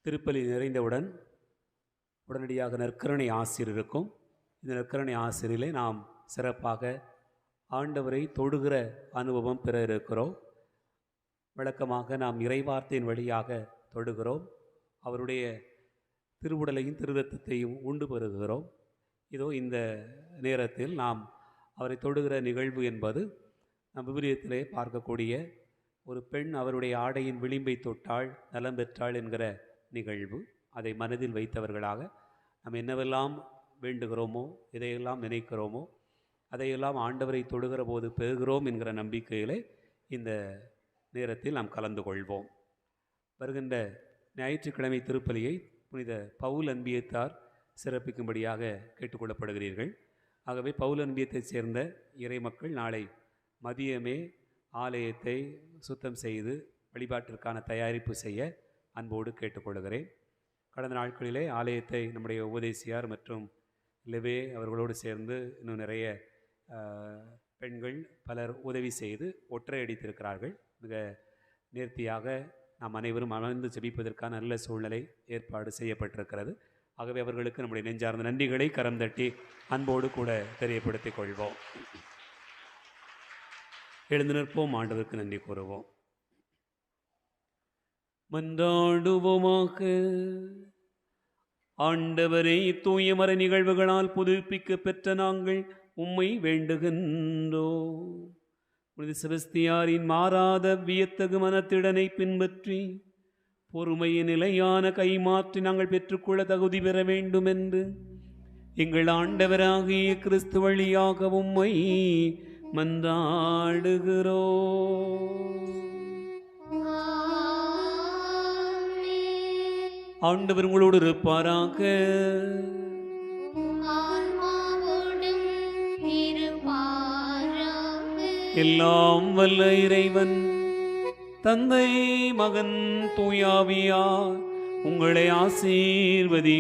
திருப்பலி நிறைந்தவுடன் உடனடியாக நற்கருணை ஆசிர் இருக்கும். இந்த நற்கருணை ஆசிரிலே நாம் சிறப்பாக ஆண்டவரை தொடுகிற அனுபவம் பெற இருக்கிறோம். வழக்கமாக நாம் இறைவார்த்தையின் வழியாக தொடுகிறோம். அவருடைய திருவுடலையும் திருரத்தத்தையும் உண்டு பெறுகிறோம். இதோ இந்த நேரத்தில் நாம் அவரை தொடுகிற நிகழ்வு என்பது நம் விவிலியத்திலே பார்க்கக்கூடிய ஒரு பெண் அவருடைய ஆடையின் விளிம்பை தொட்டாள், நலம் பெற்றாள் என்கிற நிகழ்வு. அதை மனதில் வைத்தவர்களாக நாம் என்னவெல்லாம் வேண்டுகிறோமோ, எதையெல்லாம் நினைக்கிறோமோ, அதையெல்லாம் ஆண்டவரை தொடுகிற போது பெறுகிறோம் என்கிற நம்பிக்கையிலே இந்த நேரத்தில் நாம் கலந்து கொள்வோம். வருகின்ற ஞாயிற்றுக்கிழமை திருப்பலியை புனித பவுல் அன்பியத்தார் சிறப்பிக்கும்படியாக கேட்டுக்கொள்ளப்படுகிறீர்கள். ஆகவே பவுல் அன்பியத்தைச் சேர்ந்த இறை மக்கள் நாளை மதியமே ஆலயத்தை சுத்தம் செய்து வழிபாட்டிற்கான தயாரிப்பு செய்ய அன்போடு கேட்டுக்கொள்கிறேன். கடந்த நாட்களிலே ஆலயத்தை நம்முடைய உபதேசியார் மற்றும் லெவே அவர்களோடு சேர்ந்து இன்னும் நிறைய பெண்கள் பலர் உதவி செய்து ஒற்றை அடித்திருக்கிறார்கள். மிக நேர்த்தியாக நாம் அனைவரும் அமர்ந்து ஜெபிப்பதற்கான நல்ல சூழ்நிலை ஏற்பாடு செய்யப்பட்டிருக்கிறது. ஆகவே அவர்களுக்கு நம்முடைய நெஞ்சார்ந்த நன்றிகளை கரம் தட்டி அன்போடு கூட தெரியப்படுத்திக் கொள்வோம். எழுந்து நிற்போம், ஆண்டவருக்கு நன்றி கூறுவோம். மன்றாடுவோமாக. ஆண்டவரை தூய மறை நிகழ்வுகளால் புதுப்பிக்க பெற்ற நாங்கள் உம்மை வேண்டுகின்றோம். புனித செபஸ்தியாரின் மாறாத வியத்தகு மனத்திடனை பின்பற்றி பொறுமையின் நிலையான கைமாற்றி நாங்கள் பெற்றுக்கொள்ள தகுதி பெற வேண்டும் என்று எங்கள் ஆண்டவராகிய கிறிஸ்து வழியாக உம்மை மன்றாடுகிறோம். ஆண்டவர் உங்களோடு இருப்பாராக. எல்லாம் வல்ல இறைவன் தந்தை, மகன், தூயாவியார் உங்களை ஆசீர்வதிப்பாராக.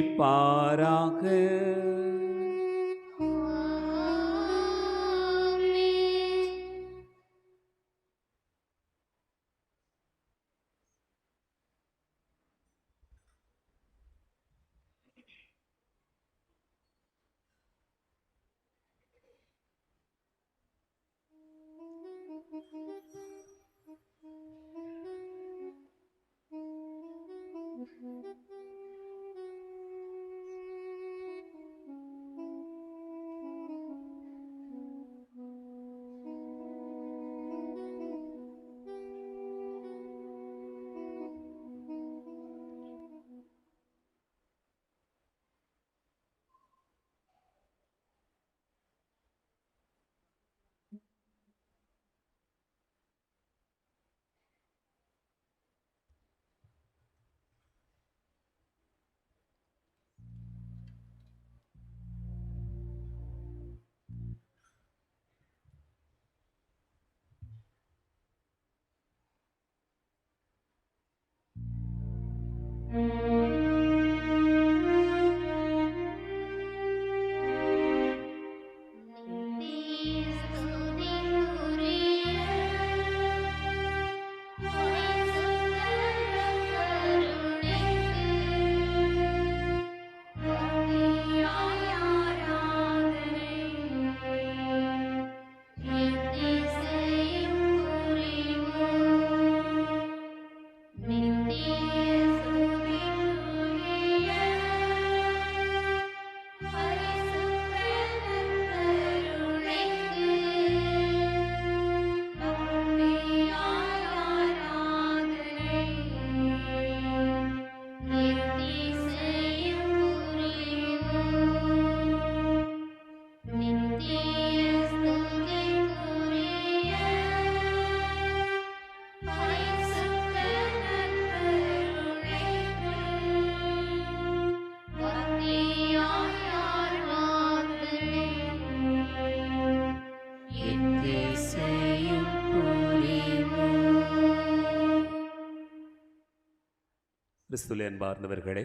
கிறிஸ்துவிலே அன்பார்ந்தவர்களே,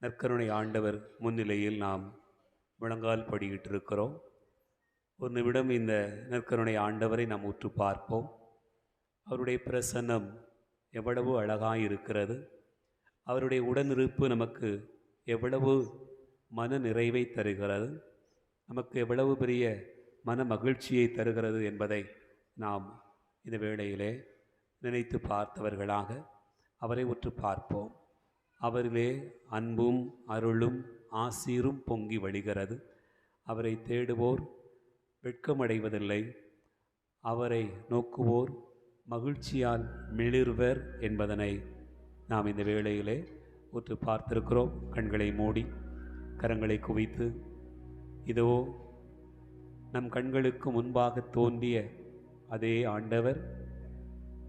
நற்கருணை ஆண்டவர் முன்னிலையில் நாம் முழங்கால் படியிட்டிருக்கிறோம். ஒரு நிமிடம் இந்த நற்கருணை ஆண்டவரை நாம் உற்று பார்ப்போம். அவருடைய பிரசன்னம் எவ்வளவு அழகாய் இருக்கிறது. அவருடைய உடனிருப்பு நமக்கு எவ்வளவு மன நிறைவை தருகிறது, நமக்கு எவ்வளவு பெரிய மன மகிழ்ச்சியை தருகிறது என்பதை நாம் இந்த வேளையிலே நினைத்து பார்த்தவர்களாக அவரை உற்று பார்ப்போம். அவரிலே அன்பும் அருளும் ஆசீரும் பொங்கி வழிகிறது. அவரை தேடுவோர் வெட்கமடைவதில்லை, அவரை நோக்குவோர் மகிழ்ச்சியால் மிளிர்வர் என்பதனை நாம் இந்த வேளையிலே உற்று பார்த்திருக்கிறோம். கண்களை மூடி கரங்களை குவித்து, இதோ நம் கண்களுக்கு முன்பாக தோன்றிய அதே ஆண்டவர்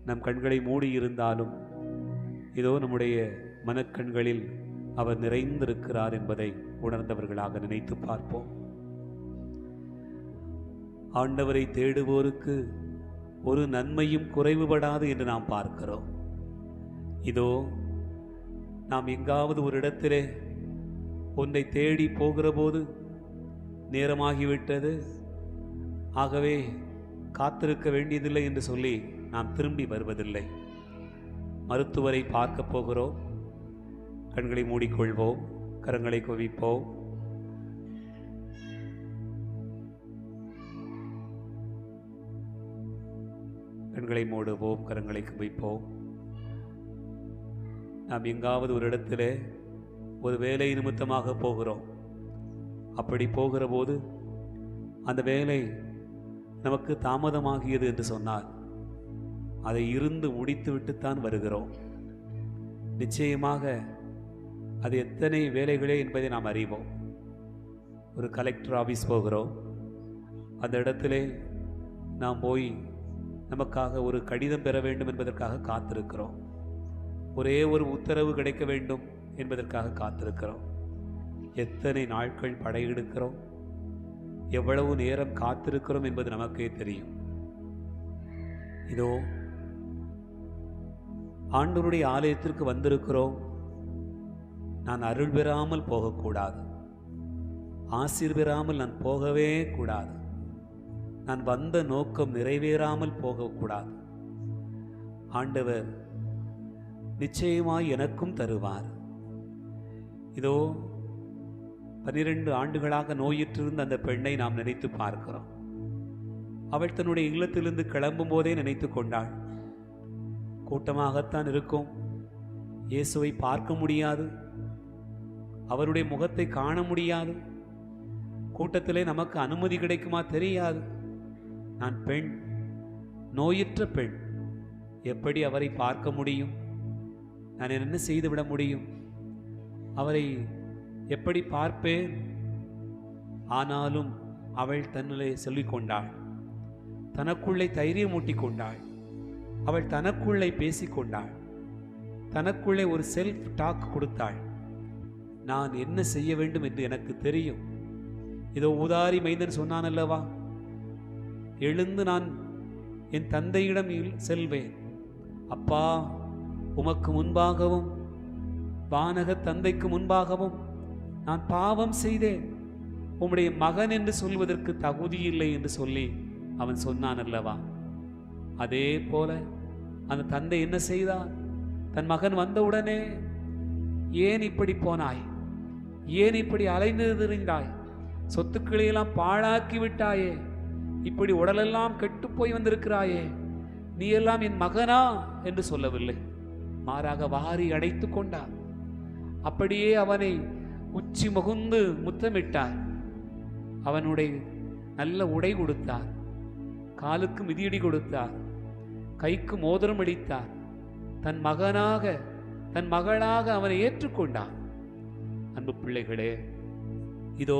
நம் கண்களை மூடியிருந்தாலும் இதோ நம்முடைய மனக்கண்களில் அவர் நிறைந்திருக்கிறார் என்பதை உணர்ந்தவர்களாக நினைத்து பார்ப்போம். ஆண்டவரை தேடுவோருக்கு ஒரு நன்மையும் குறைவுபடாது என்று நாம் பார்க்கிறோம். இதோ நாம் எங்காவது ஒரு இடத்திலே ஒன்றை தேடி போகிற போது நேரமாகிவிட்டது, ஆகவே காத்திருக்க வேண்டியதில்லை என்று சொல்லி நாம் திரும்பி வருவதில்லை. மருத்துவரை பார்க்க போகிறோம், கண்களை மூடிக்கொள்வோம், கரங்களை குவிப்போம். கண்களை மூடுவோம், கரங்களை குவிப்போம். நாம் எங்காவது ஒரு இடத்திலே ஒரு வேலை நிமித்தமாக போகிறோம். அப்படி போகிற போது அந்த வேலை நமக்கு தாமதமாகியது என்று சொன்னால் அதை இருந்து முடித்து விட்டுத்தான் வருகிறோம். நிச்சயமாக அது எத்தனை வேலைகளே என்பதை நாம் அறிவோம். ஒரு கலெக்டர் ஆஃபீஸ் போகிறோம், அந்த இடத்திலே நாம் போய் நமக்காக ஒரு கடிதம் பெற வேண்டும் என்பதற்காக காத்திருக்கிறோம். ஒரே ஒரு உத்தரவு கிடைக்க வேண்டும் என்பதற்காக காத்திருக்கிறோம். எத்தனை நாட்கள் படையெடுக்கிறோம், எவ்வளவு நேரம் காத்திருக்கிறோம் என்பது நமக்கே தெரியும். இதோ ஆண்டவருடைய ஆலயத்திற்கு வந்திருக்கிறோம். நான் அருள் பெறாமல் போகக்கூடாது, ஆசீர் பெறாமல் நான் போகவே கூடாது, நான் வந்த நோக்கம் நிறைவேறாமல் போகக்கூடாது. ஆண்டவர் நிச்சயமாய் எனக்கும் தருவார். இதோ 12 ஆண்டுகளாக நோயிற்றிருந்த அந்த பெண்ணை நாம் நினைத்து பார்க்கிறோம். அவள் தன்னுடைய இல்லத்திலிருந்து கிளம்பும் போதே நினைத்து கொண்டாள், கூட்டமாகத்தான் இருக்கும், இயேசுவை பார்க்க முடியாது, அவருடைய முகத்தை காண முடியாது, கூட்டத்திலே நமக்கு அனுமதி கிடைக்குமா தெரியாது. நான் பெண், நோயுற்ற பெண், எப்படி அவரை பார்க்க முடியும்? நான் என்ன செய்துவிட முடியும்? அவரை எப்படி பார்ப்பேன்? ஆனாலும் அவள் தன்னிலே சொல்லிக்கொண்டாள், தனக்குள்ளே தைரியம் ஊட்டிக் கொண்டாள், அவள் தனக்குள்ளே பேசிக்கொண்டாள், தனக்குள்ளே ஒரு செல்ஃப் டாக் கொடுத்தாள். நான் என்ன செய்ய வேண்டும் என்று எனக்கு தெரியும். இதோ ஊதாரி மைந்தன் சொன்னான் அல்லவா, எழுந்து நான் என் தந்தையிடம் செல்வேன், அப்பா உமக்கு முன்பாகவும் வானக தந்தைக்கு முன்பாகவும் நான் பாவம் செய்தேன், உம்முடைய மகன் என்று சொல்வதற்கு தகுதி இல்லை என்று சொல்லி அவன் சொன்னான் அல்லவா. அதே போல அந்த தந்தை என்ன செய்தார்? தன் மகன் வந்தவுடனே, ஏன் இப்படி போனாய், ஏன் இப்படி அலைந்து திரிந்தாய், சொத்துக்களையெல்லாம் பாழாக்கி விட்டாயே, இப்படி உடலெல்லாம் கெட்டு போய் வந்திருக்கிறாயே, நீ எல்லாம் என் மகனா என்று சொல்லவில்லை, மாறாக வாரி அடைத்து கொண்டார். அப்படியே அவனை உச்சி முகுந்து முத்தமிட்டார், அவனுடைய நல்ல உடை கொடுத்தார், காலுக்கு மிதியடி கொடுத்தார், கைக்கு மோதிரம் அடித்தார், தன் மகனாக தன் மகளாக அவனை ஏற்றுக்கொண்டார். அன்பு பிள்ளைகளே, இதோ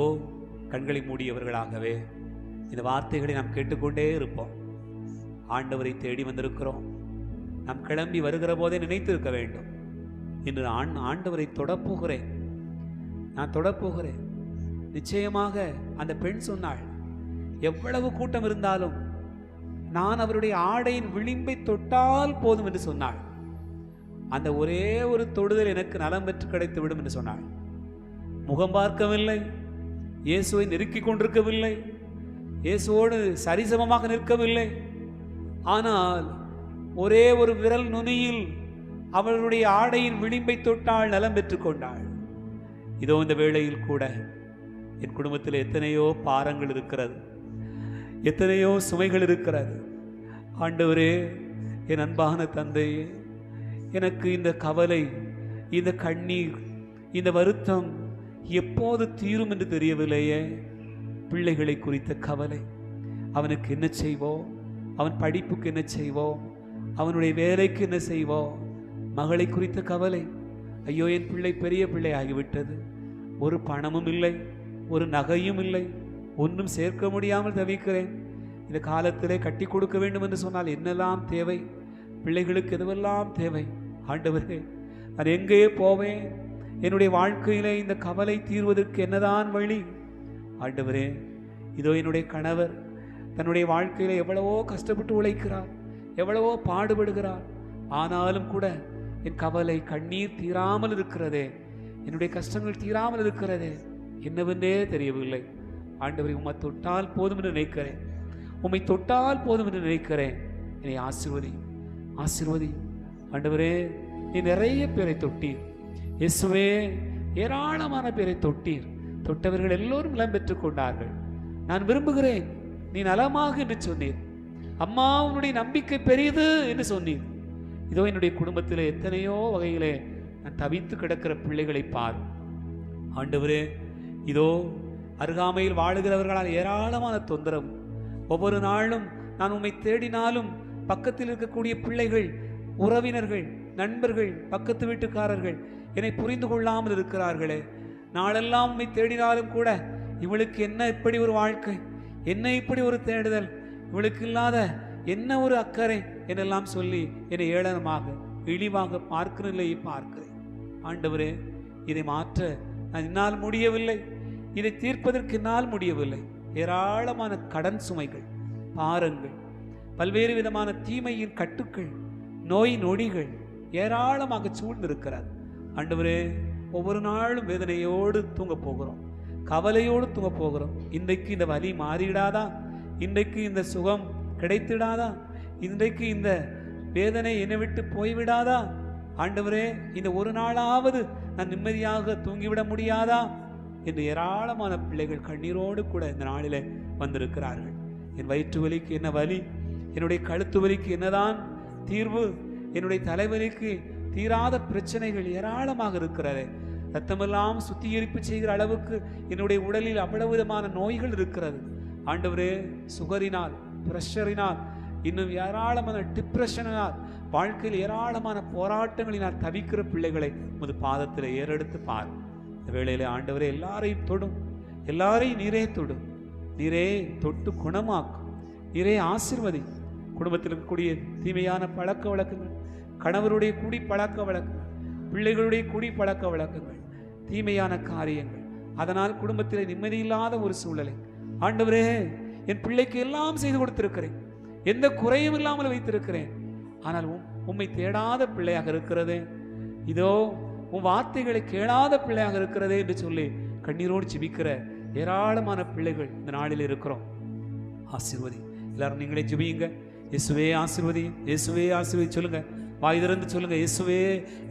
கண்களை மூடியவர்களாகவே இந்த வார்த்தைகளை நாம் கேட்டுக்கொண்டே இருப்போம். ஆண்டவரை தேடி வந்திருக்கிறோம். நாம் கிளம்பி வருகிற போதே நினைத்திருக்க வேண்டும், இன்று ஆண்டவரை தொடப்போகிறேன், நான் தொடப்போகிறேன். நிச்சயமாக அந்த பெண் சொன்னாள், எவ்வளவு கூட்டம் இருந்தாலும் நான் அவருடைய ஆடையின் விளிம்பை தொட்டால் போதும் என்று சொன்னாள். அந்த ஒரே ஒரு தொடுதல் எனக்கு நலம் பெற்று கிடைத்து விடும் என்று சொன்னாள். முகம் பார்க்கவில்லை, இயேசுவை நெருக்கிக் கொண்டிருக்கவில்லை, இயேசுவோடு சரிசமமாக நிற்கவில்லை, ஆனால் ஒரே ஒரு விரல் நுனியில் அவளுடைய ஆடையின் விளிம்பை தொட்டாள், நலம் பெற்றுக் கொண்டாள். இதோ இந்த வேளையில் கூட என் குடும்பத்தில் எத்தனையோ பாரங்கள் இருக்கிறது, எத்தனையோ சுமைகள் இருக்கிறது. ஆண்டவரே, என் அன்பான தந்தையே, எனக்கு இந்த கவலை, இந்த கண்ணீர், இந்த வருத்தம் எப்போது தீரும் என்று தெரியவில்லையே. பிள்ளைகளை குறித்த கவலை, அவனுக்கு என்ன செய்வோம், அவன் படிப்புக்கு என்ன செய்வோம், அவனுடைய வேலைக்கு என்ன செய்வோம். மகளை குறித்த கவலை, ஐயோ என் பிள்ளை பெரிய பிள்ளை ஆகிவிட்டது, ஒரு பணமும் இல்லை, ஒரு நகையும் இல்லை, ஒன்றும் சேர்க்க முடியாமல் தவிக்கிறேன். இந்த காலத்திலே கட்டி கொடுக்க வேண்டும் என்று சொன்னால் என்னெல்லாம் தேவை, பிள்ளைகளுக்கு எதுவெல்லாம் தேவை. ஆண்டவரே, நான் எங்கே போவேன், என்னுடைய வாழ்க்கையிலே இந்த கவலை தீர்வதற்கு என்னதான் வழி. ஆண்டவரே, இதோ என்னுடைய கணவர் தன்னுடைய வாழ்க்கையில எவ்வளவோ கஷ்டப்பட்டு உழைக்கிறார், எவ்வளவோ பாடுபடுகிறார். ஆனாலும் கூட என் கவலை கண்ணீர் தீராமல் இருக்கிறதே, என்னுடைய கஷ்டங்கள் தீராமல் இருக்கிறதே, என்னவென்றே தெரியவில்லை. ஆண்டவரை, உம்மை தொட்டால் போதும் என்று நினைக்கிறேன், உம்மை தொட்டால் போதும் என்று நினைக்கிறேன். என்னை ஆசீர்வதி, ஆசீர்வதி. ஆண்டவரே, நீ நிறைய பேரை தொட்டீர் இயேசுவே, ஏராளமான பேரை தொட்டீர். தொட்டவர்கள் எல்லோரும் நலம் பெற்றுக் கொண்டார்கள். நான் விரும்புகிறேன் நீ நலமாக என்று சொன்னீர். அம்மா, உன்னுடைய நம்பிக்கை பெரியது என்று சொன்னீர். இதோ என்னுடைய குடும்பத்தில் எத்தனையோ வகையிலே நான் தவித்து கிடக்கிற பிள்ளைகளை பார். ஆண்டவரே, இதோ அருகாமையில் வாழுகிறவர்களால் ஏராளமான தொந்தரவு. ஒவ்வொரு நாளும் நான் உம்மை தேடினாலும் பக்கத்தில் இருக்கக்கூடிய பிள்ளைகள், உறவினர்கள், நண்பர்கள், பக்கத்து வீட்டுக்காரர்கள் என்னை புரிந்து கொள்ளாமல் இருக்கிறார்களே. நாளெல்லாம் உம்மை தேடினாலும் கூட இவளுக்கு என்ன இப்படி ஒரு வாழ்க்கை, என்ன இப்படி ஒரு தேடுதல், இவளுக்கு இல்லாத என்ன ஒரு அக்கறை என்னெல்லாம் சொல்லி என்னை ஏளனமாக இழிவாக பார்க்கிறேன் பார்க்கிறேன். ஆண்டவரே, இதை மாற்ற நான் என்னால் முடியவில்லை, இதை தீர்ப்பதற்கு என்னால் முடியவில்லை. ஏராளமான கடன் சுமைகள், பாரங்கள், பல்வேறு விதமான தீமையின் கட்டுக்கள், நோய் நொடிகள் ஏராளமாக சூழ்ந்திருக்கிறார். ஆண்டவரே, ஒவ்வொரு நாளும் வேதனையோடு தூங்க போகிறோம், கவலையோடு தூங்க போகிறோம். இன்றைக்கு இந்த வலி மாறிவிடாதா, இன்றைக்கு இந்த சுகம் கிடைத்திடாதா, இன்றைக்கு இந்த வேதனை என்னை விட்டு போய்விடாதா. ஆண்டவரே, இந்த ஒரு நாளாவது நான் நிம்மதியாக தூங்கிவிட முடியாதா என்று ஏராளமான பிள்ளைகள் கண்ணீரோடு கூட இந்த நாளிலே வந்திருக்கிறார்கள். என் வயிற்று வலிக்கு என்ன வலி, என்னுடைய கழுத்து வலிக்கு என்னதான் தீர்வு, என்னுடைய தலைவலிக்கு தீராத பிரச்சனைகள் ஏராளமாக இருக்கிறது. ரத்தமெல்லாம் சுத்திகரிப்பு செய்கிற அளவுக்கு என்னுடைய உடலில் அவ்வளவு விதமான நோய்கள் இருக்கிறது. ஆண்டவரே, சுகரினால், பிரஷரினால், இன்னும் ஏராளமான டிப்ரெஷனால், வாழ்க்கையில் ஏராளமான போராட்டங்களினால் தவிக்கிற பிள்ளைகளை உமது பாதத்தில் ஏறெடுத்து பார். இந்த வேளையிலே ஆண்டவரே, எல்லாரையும் தொடும், எல்லாரையும் நீரே தொடும், நீரே தொட்டு குணமாக்கும், நீரே ஆசீர்வதி. குடும்பத்தில் இருக்கக்கூடிய தீமையான பழக்க வழக்கங்கள், கணவருடைய குடி பழக்க வழக்கங்கள், பிள்ளைகளுடைய குடி பழக்க வழக்கங்கள், தீமையான காரியங்கள், அதனால் குடும்பத்தில் நிம்மதியில்லாத ஒரு சூழலை ஆண்டவரே, என் பிள்ளைக்கு எல்லாம் செய்து கொடுத்திருக்கிறேன், எந்த குறையும் இல்லாமல் வைத்திருக்கிறேன். ஆனால் உம்மை தேடாத பிள்ளையாக இருக்கிறதே, இதோ உன் வார்த்தைகளை கேளாத பிள்ளையாக இருக்கிறதே என்று சொல்லி கண்ணீரோடு ஜெபிக்கிற ஏராளமான பிள்ளைகள் இந்த நாளில் இருக்கிறோம். ஆசீர்வதி. எல்லாரும் நீங்களே ஜெபியுங்க. இயேசுவே ஆசீர்வதி, இயேசுவே ஆசீர்வதி சொல்லுங்க, வாய் திறந்து சொல்லுங்க. இயேசுவே,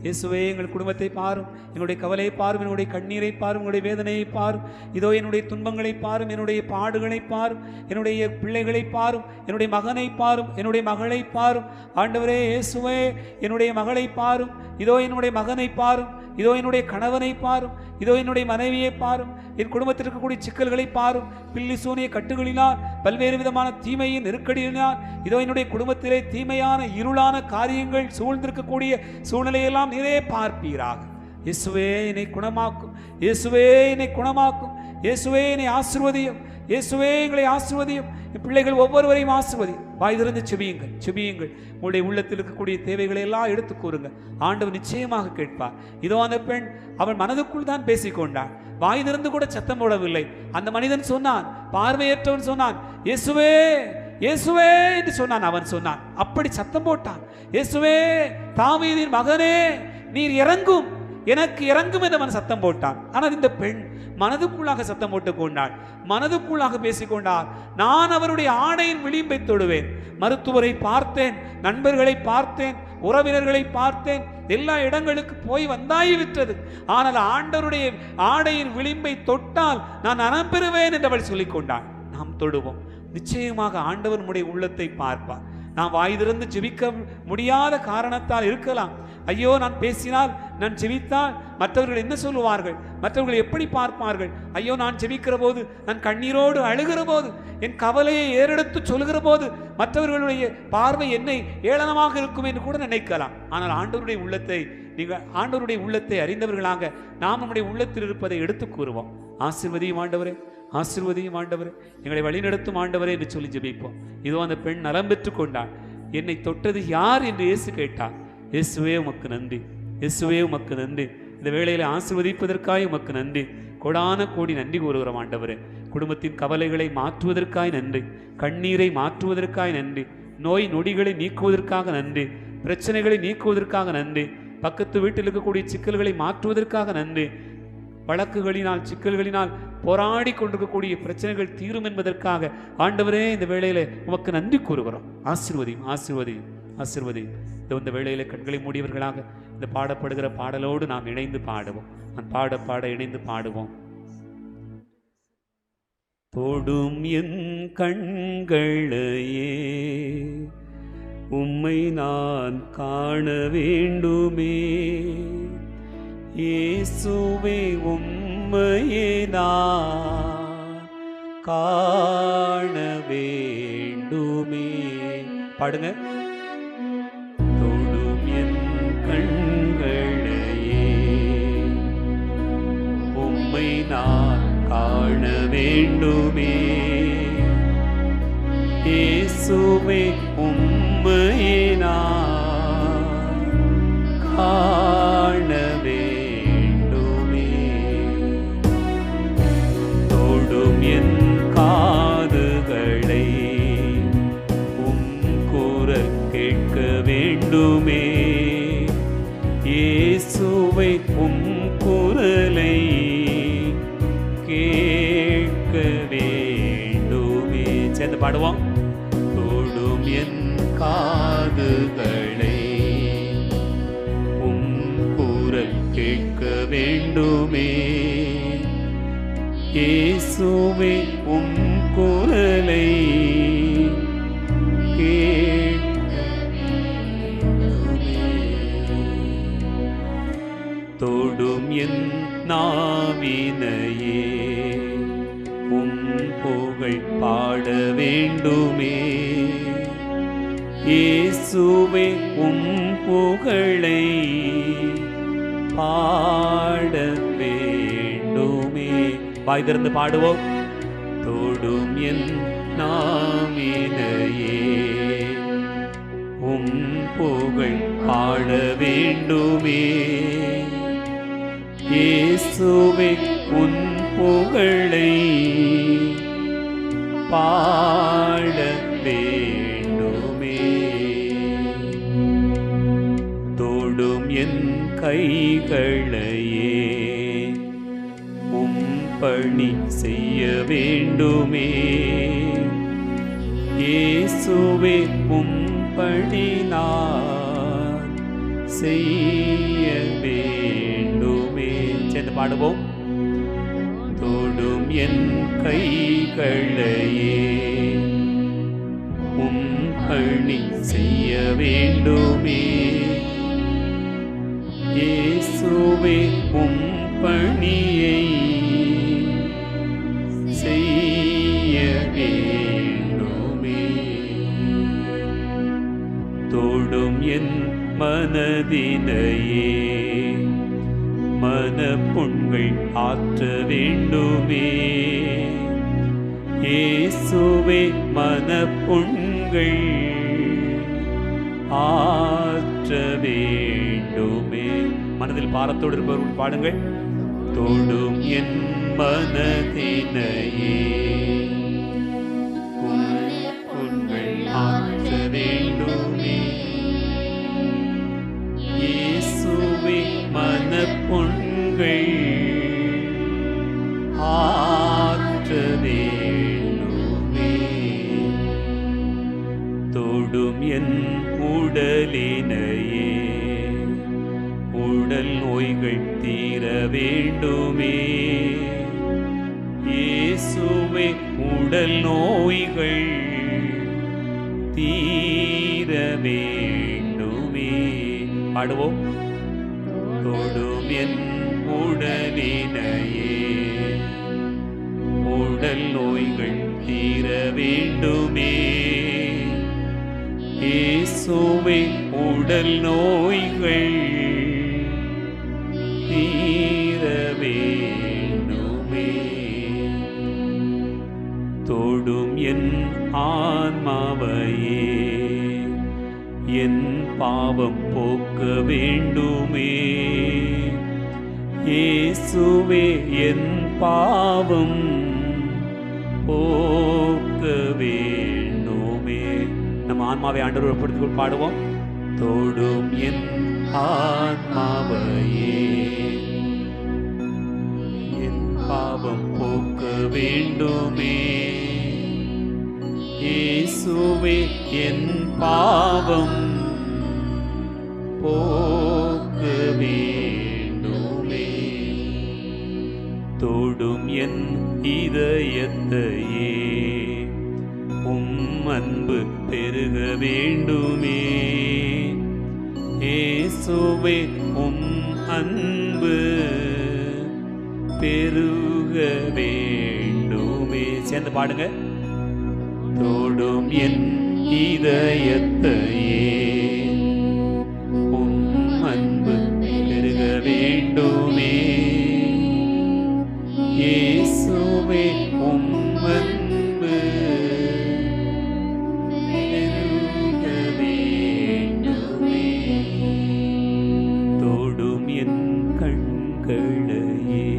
இயேசுவே, எங்கள் குடும்பத்தை பாரும், என்னுடைய கவலையை பாரும், என்னுடைய கண்ணீரை பாரும், என்னுடைய வேதனையை பாரும், இதோ என்னுடைய துன்பங்களை பாரும், என்னுடைய பாடுகளை பாரும், என்னுடைய பிள்ளைகளை பாரும், என்னுடைய மகனை பாரும், என்னுடைய மகளை பாரும். ஆண்டவரே இயேசுவே, என்னுடைய மகளை பாரும், இதோ என்னுடைய மகனை பாரும், இதோ என்னுடைய கணவனை பாரும், இதோ என்னுடைய மனைவியை பாரும், என் குடும்பத்தில் இருக்கக்கூடிய சிக்கல்களை பாரும், பில்லி சூனிய கட்டுகளினால், பல்வேறு விதமான தீமையின் நெருக்கடியினால், இதோ என்னுடைய குடும்பத்திலே தீமையான இருளான காரியங்கள் சூழ்ந்திருக்கக்கூடிய சூழ்நிலையெல்லாம் நீரே பார்ப்பீராக. இயேசுவே, என்னை குணமாக்கும், இயேசுவே என்னை குணமாக்கும், இயேசுவே என்னை ஆசீர்வதியும், இயேசுவே எங்களை ஆசீர்வதியும். என் பிள்ளைகள் ஒவ்வொருவரையும் ஆசீர்வதி. வாய் திறந்து செபியுங்கள், செபியுங்கள். உங்களுடைய உள்ளத்தில் இருக்கக்கூடிய தேவைகளை எல்லாம் எடுத்து கூறுங்க. ஆண்டவர் நிச்சயமாக கேட்பார். இதோ அந்த பெண் அவள் மனதுக்குள் தான் பேசிக்கொண்டாள், வாய் திறந்து கூட சத்தம் போடவில்லை. அந்த மனிதன் சொன்னான், பார்வையற்றவன் சொன்னான், இயேசுவே, இயேசுவே என்று சொன்னான். அவன் சொன்னான், அப்படி சத்தம் போட்டான், இயேசுவே, தாவீதின் மகனே, நீர் இறங்கும், எனக்கு இறங்கும் என்று அவன் சத்தம் போட்டான். ஆனால் இந்த பெண் மனதுக்குள்ளாக சத்தம் போட்டுக் கொண்டாள், மனதுக்குள்ளாக பேசிக்கொண்டார், நான் அவருடைய ஆடையின் விளிம்பை தொடுவேன். மருத்துவரை பார்த்தேன், நண்பர்களை பார்த்தேன், உறவினர்களை பார்த்தேன், எல்லா இடங்களுக்கு போய் வந்தாய் விட்டது. ஆனால் ஆண்டவருடைய ஆடையின் விளிம்பை தொட்டால் நான் நலம் பெறுவேன் என்று அவள் சொல்லிக் கொண்டாள். நாம் தொடுவோம், நிச்சயமாக ஆண்டவர் நம்முடைய உள்ளத்தை பார்ப்பார். நாம் வாய் திறந்து ஜெபிக்க முடியாத காரணத்தால் இருக்கலாம். ஐயோ, நான் பேசினால், நான் ஜெபித்தால் மற்றவர்கள் என்ன சொல்லுவார்கள், மற்றவர்கள் எப்படி பார்ப்பார்கள், ஐயோ நான் ஜெபிக்கிற போது, நான் கண்ணீரோடு அழுகிற போது, என் கவலையை ஏறெடுத்து சொல்லுகிற போது மற்றவர்களுடைய பார்வை என்னை ஏளனமாக இருக்கும் என்று கூட நினைக்கலாம். ஆனால் ஆண்டவருடைய உள்ளத்தை, நீங்கள் ஆண்டவருடைய உள்ளத்தை அறிந்தவர்களாக நாம் நம்முடைய உள்ளத்தில் இருப்பதை எடுத்து கூறுவோம். ஆசீர்வதியும் ஆண்டவரே, ஆசீர்வதியும் ஆண்டவரே, எங்களை வழிநடத்தும் ஆண்டவரே என்று சொல்லி ஜெபிப்போம். இதோ அந்த பெண் நலம் பெற்று கொண்டாள். என்னை தொட்டது யார் என்று இயேசு கேட்டார். இயேசுவே உமக்கு நன்றி, இயேசுவே உமக்கு நன்றி. இந்த வேளையில் ஆசீர்வதிப்பதற்காக உமக்கு நன்றி, கோடான கோடி நன்றி கூறுகிறோம் ஆண்டவரே. குடும்பத்தின் கவலைகளை மாற்றுவதற்காய் நன்றி, கண்ணீரை மாற்றுவதற்காய் நன்றி, நோய் நொடிகளை நீக்குவதற்காக நன்றி, பிரச்சனைகளை நீக்குவதற்காக நன்றி, பக்கத்து வீட்டில் இருக்கக்கூடிய சிக்கல்களை மாற்றுவதற்காக நன்றி, வழக்குகளினால் சிக்கல்களினால் போராடி கொண்டிருக்கக்கூடிய பிரச்சனைகள் தீரும் என்பதற்காக ஆண்டவரே இந்த வேளையில உமக்கு நன்றி கூறுகிறோம். ஆசீர்வதியும், ஆசீர்வதியும், ஆசீர்வதியும். இந்த வேளையில கண்களை மூடியவர்களாக இந்த பாடப்படுகிற பாடலோடு நாம் இணைந்து பாடுவோம். நான் பாட பாட இணைந்து பாடுவோம். தொடும் என் கண்களையே உம்மை நான் காண வேண்டுமே, இயேசுவே உம்மையே நான் காண வேண்டுமே. பாடுங்க. தொடும் என் கண்களையே உம்மை நான் காண வேண்டுமே, இயேசுவே உம்மையே நான் காண வேண்டுமே. தொடும் என் காதுகளை உம் குரல் கேட்க வேண்டுமே, இயேசுவை உம் குரலை கேட்க வேண்டுமே. சேர்ந்து பாடுவோம். தொடும் என் காதுகளை உம் குரல் கேட்க வேண்டுமே, இயேசுவே உம் குரலை கேட்க வேண்டுமே. தொடும் என் நாவினையே உம் புகழ் பாட வேண்டுமே, இயேசுவே உம் புகழை பாட வேண்டுமே. வாய் திறந்து பாடுவோம். தொடும் என் நாவினையே உம் புகழ் பாட வேண்டுமே, இயேசுவே உன் புகழை பாட வேண்டுமே. தொடும் என் கைகளையே உம் பணி செய்ய வேண்டுமே, இயேசுவே உம் பணி நான் செய்ய வேண்டுமே. சேர்ந்து பாடுவோம். தொடும் என் கைகளையே உம் பணி செய்ய வேண்டுமே, இயேசுவே உம் பணியை செய்ய வேண்டுமே. தொடும் என் மனதினையே மனப்புண்கள் ஆற்ற வேண்டுமே, இயேசுவே மனப்புண்கள் ஆற்ற வேண்டுமே. மனதில் பாரத்தோடு இருப்பவர்கள் பாடுங்கள். தொடும் என் மனதினையே மனப்புண்கள் ஆற்ற வேண்டுமே, இயேசுவே மனப்புண்கள் ஆற்ற வேண்டுமே. தொடும் என் உடலினையே நோய்கள் தீர வேண்டுமே. இயேசுவே உடல் நோய்கள் தீர வேண்டுமே. பாடுவோம். தொடும் என் உடலினையே உடல் நோய்கள் தீர வேண்டுமே. இயேசுவே உடல் நோய்கள் தீர வேண்டுமே. தொடும் என் ஆன்மாவையே என் பாவம் போக்க வேண்டுமே. இயேசுவே என் பாவம் போக்க வேண்டுமே. நம்ம ஆன்மாவை ஆண்டவர் ஒப்புக்கொண்டு பாடுவோம். தொடும் என் ஆன்மாவையே என் பாவம் போக்க வேண்டுமே. இயேசுவே என் பாவம் போக்க வேண்டுமே. தொடும் என் இதயத்தையே அன்பு பெருக வேண்டுமே. இயேசுவே அன்பு பெருக வேண்டுமே. சேர்ந்து பாடுங்க. தொடும் என் இதயத்தையே அன்பு பெருக வேண்டுமே. இயேசுவே அன்பு பெருக வேண்டுமே. தொடும் என் கண்களையே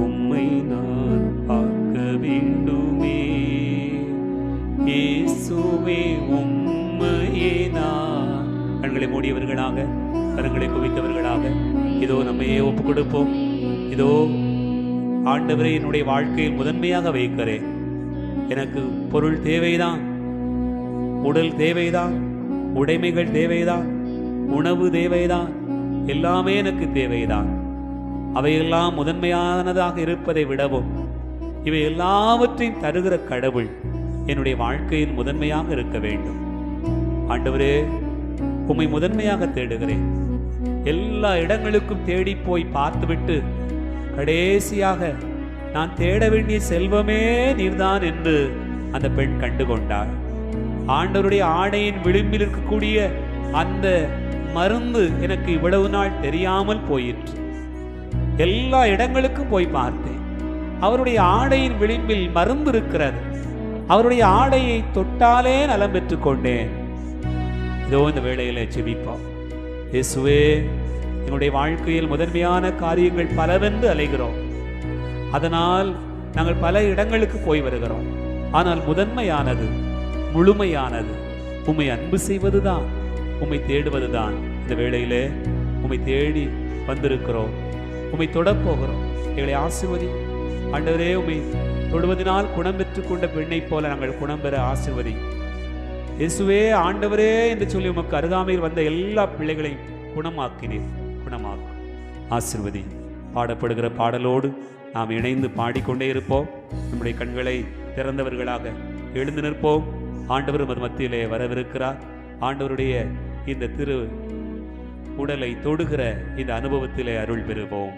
உம்மை நான் பார்க்க வேண்டுமே. இயேசுவே உம்மையே நான். கண்களை மூடியவர்களாக கரங்களை குவித்தவர்களாக இதோ நம்மையே ஒப்புக் கொடுப்போம். இதோ ஆண்டவரை என்னுடைய வாழ்க்கையில் முதன்மையாக வைக்கிறேன். எனக்கு பொருள் தேவைதான், உடல் தேவைதான், உடைமைகள் தேவைதான், உணவு தேவைதான், எல்லாமே எனக்கு தேவைதான். அவையெல்லாம் முதன்மையானதாக இருப்பதை விடவும் இவை எல்லாவற்றையும் தருகிற கடவுள் என்னுடைய வாழ்க்கையில் முதன்மையாக இருக்க வேண்டும். ஆண்டவரே, உம்மை முதன்மையாக தேடுகிறேன். எல்லா இடங்களுக்கும் தேடி போய் பார்த்துவிட்டு கடைசியாக நான் தேட வேண்டிய செல்வமே நீர்தான் என்று அந்த பெண் கண்டுகொண்டாள். ஆண்டவருடைய ஆடையின் விளிம்பில் இருக்கக்கூடிய அந்த மருந்து எனக்கு இவ்வளவு நாள் தெரியாமல் போயிற்று. எல்லா இடங்களுக்கும் போய் பார்த்தேன். அவருடைய ஆடையின் விளிம்பில் மருந்து இருக்கிறது. அவருடைய ஆடையை தொட்டாலே நலம் பெற்றுக் கொண்டேன். இதோ இந்த வேளையிலே ஜெபிப்போம். இயேசுவே, எங்களுடைய வாழ்க்கையில் முதன்மையான காரியங்கள் பலவென்று அலைகிறோம். அதனால் நாங்கள் பல இடங்களுக்கு போய் வருகிறோம். ஆனால் முதன்மையானது, முழுமையானது உம்மை அன்பு செய்வதுதான், உம்மை தேடுவதுதான். இந்த வேளையிலே உம்மை தேடி வந்திருக்கிறோம். உம்மை தொடப்போகிறோம். எங்களை ஆசீர்வதி ஆண்டவரே. உம்மை தொடுவதனால் குணம் பெற்றுக் கொண்ட பெண்ணை போல நாங்கள் குணம் பெற ஆசீர்வதி. இயேசுவே, ஆண்டவரே என்று சொல்லி உமக்கு அருகாமையில் வந்த எல்லா பிள்ளைகளையும் குணமாக்கினீர். குணமாக்கும் ஆசீர்வதி. பாடப்படுகிற பாடலோடு நாம் இணைந்து பாடிக்கொண்டே இருப்போம். நம்முடைய கண்களை திறந்தவர்களாக எழுந்து நிற்போம். ஆண்டவர் மத்தியிலே வரவிருக்கிறார். ஆண்டவருடைய இந்த திரு உடலை தொடுகிற இந்த அனுபவத்திலே அருள் பெறுவோம்.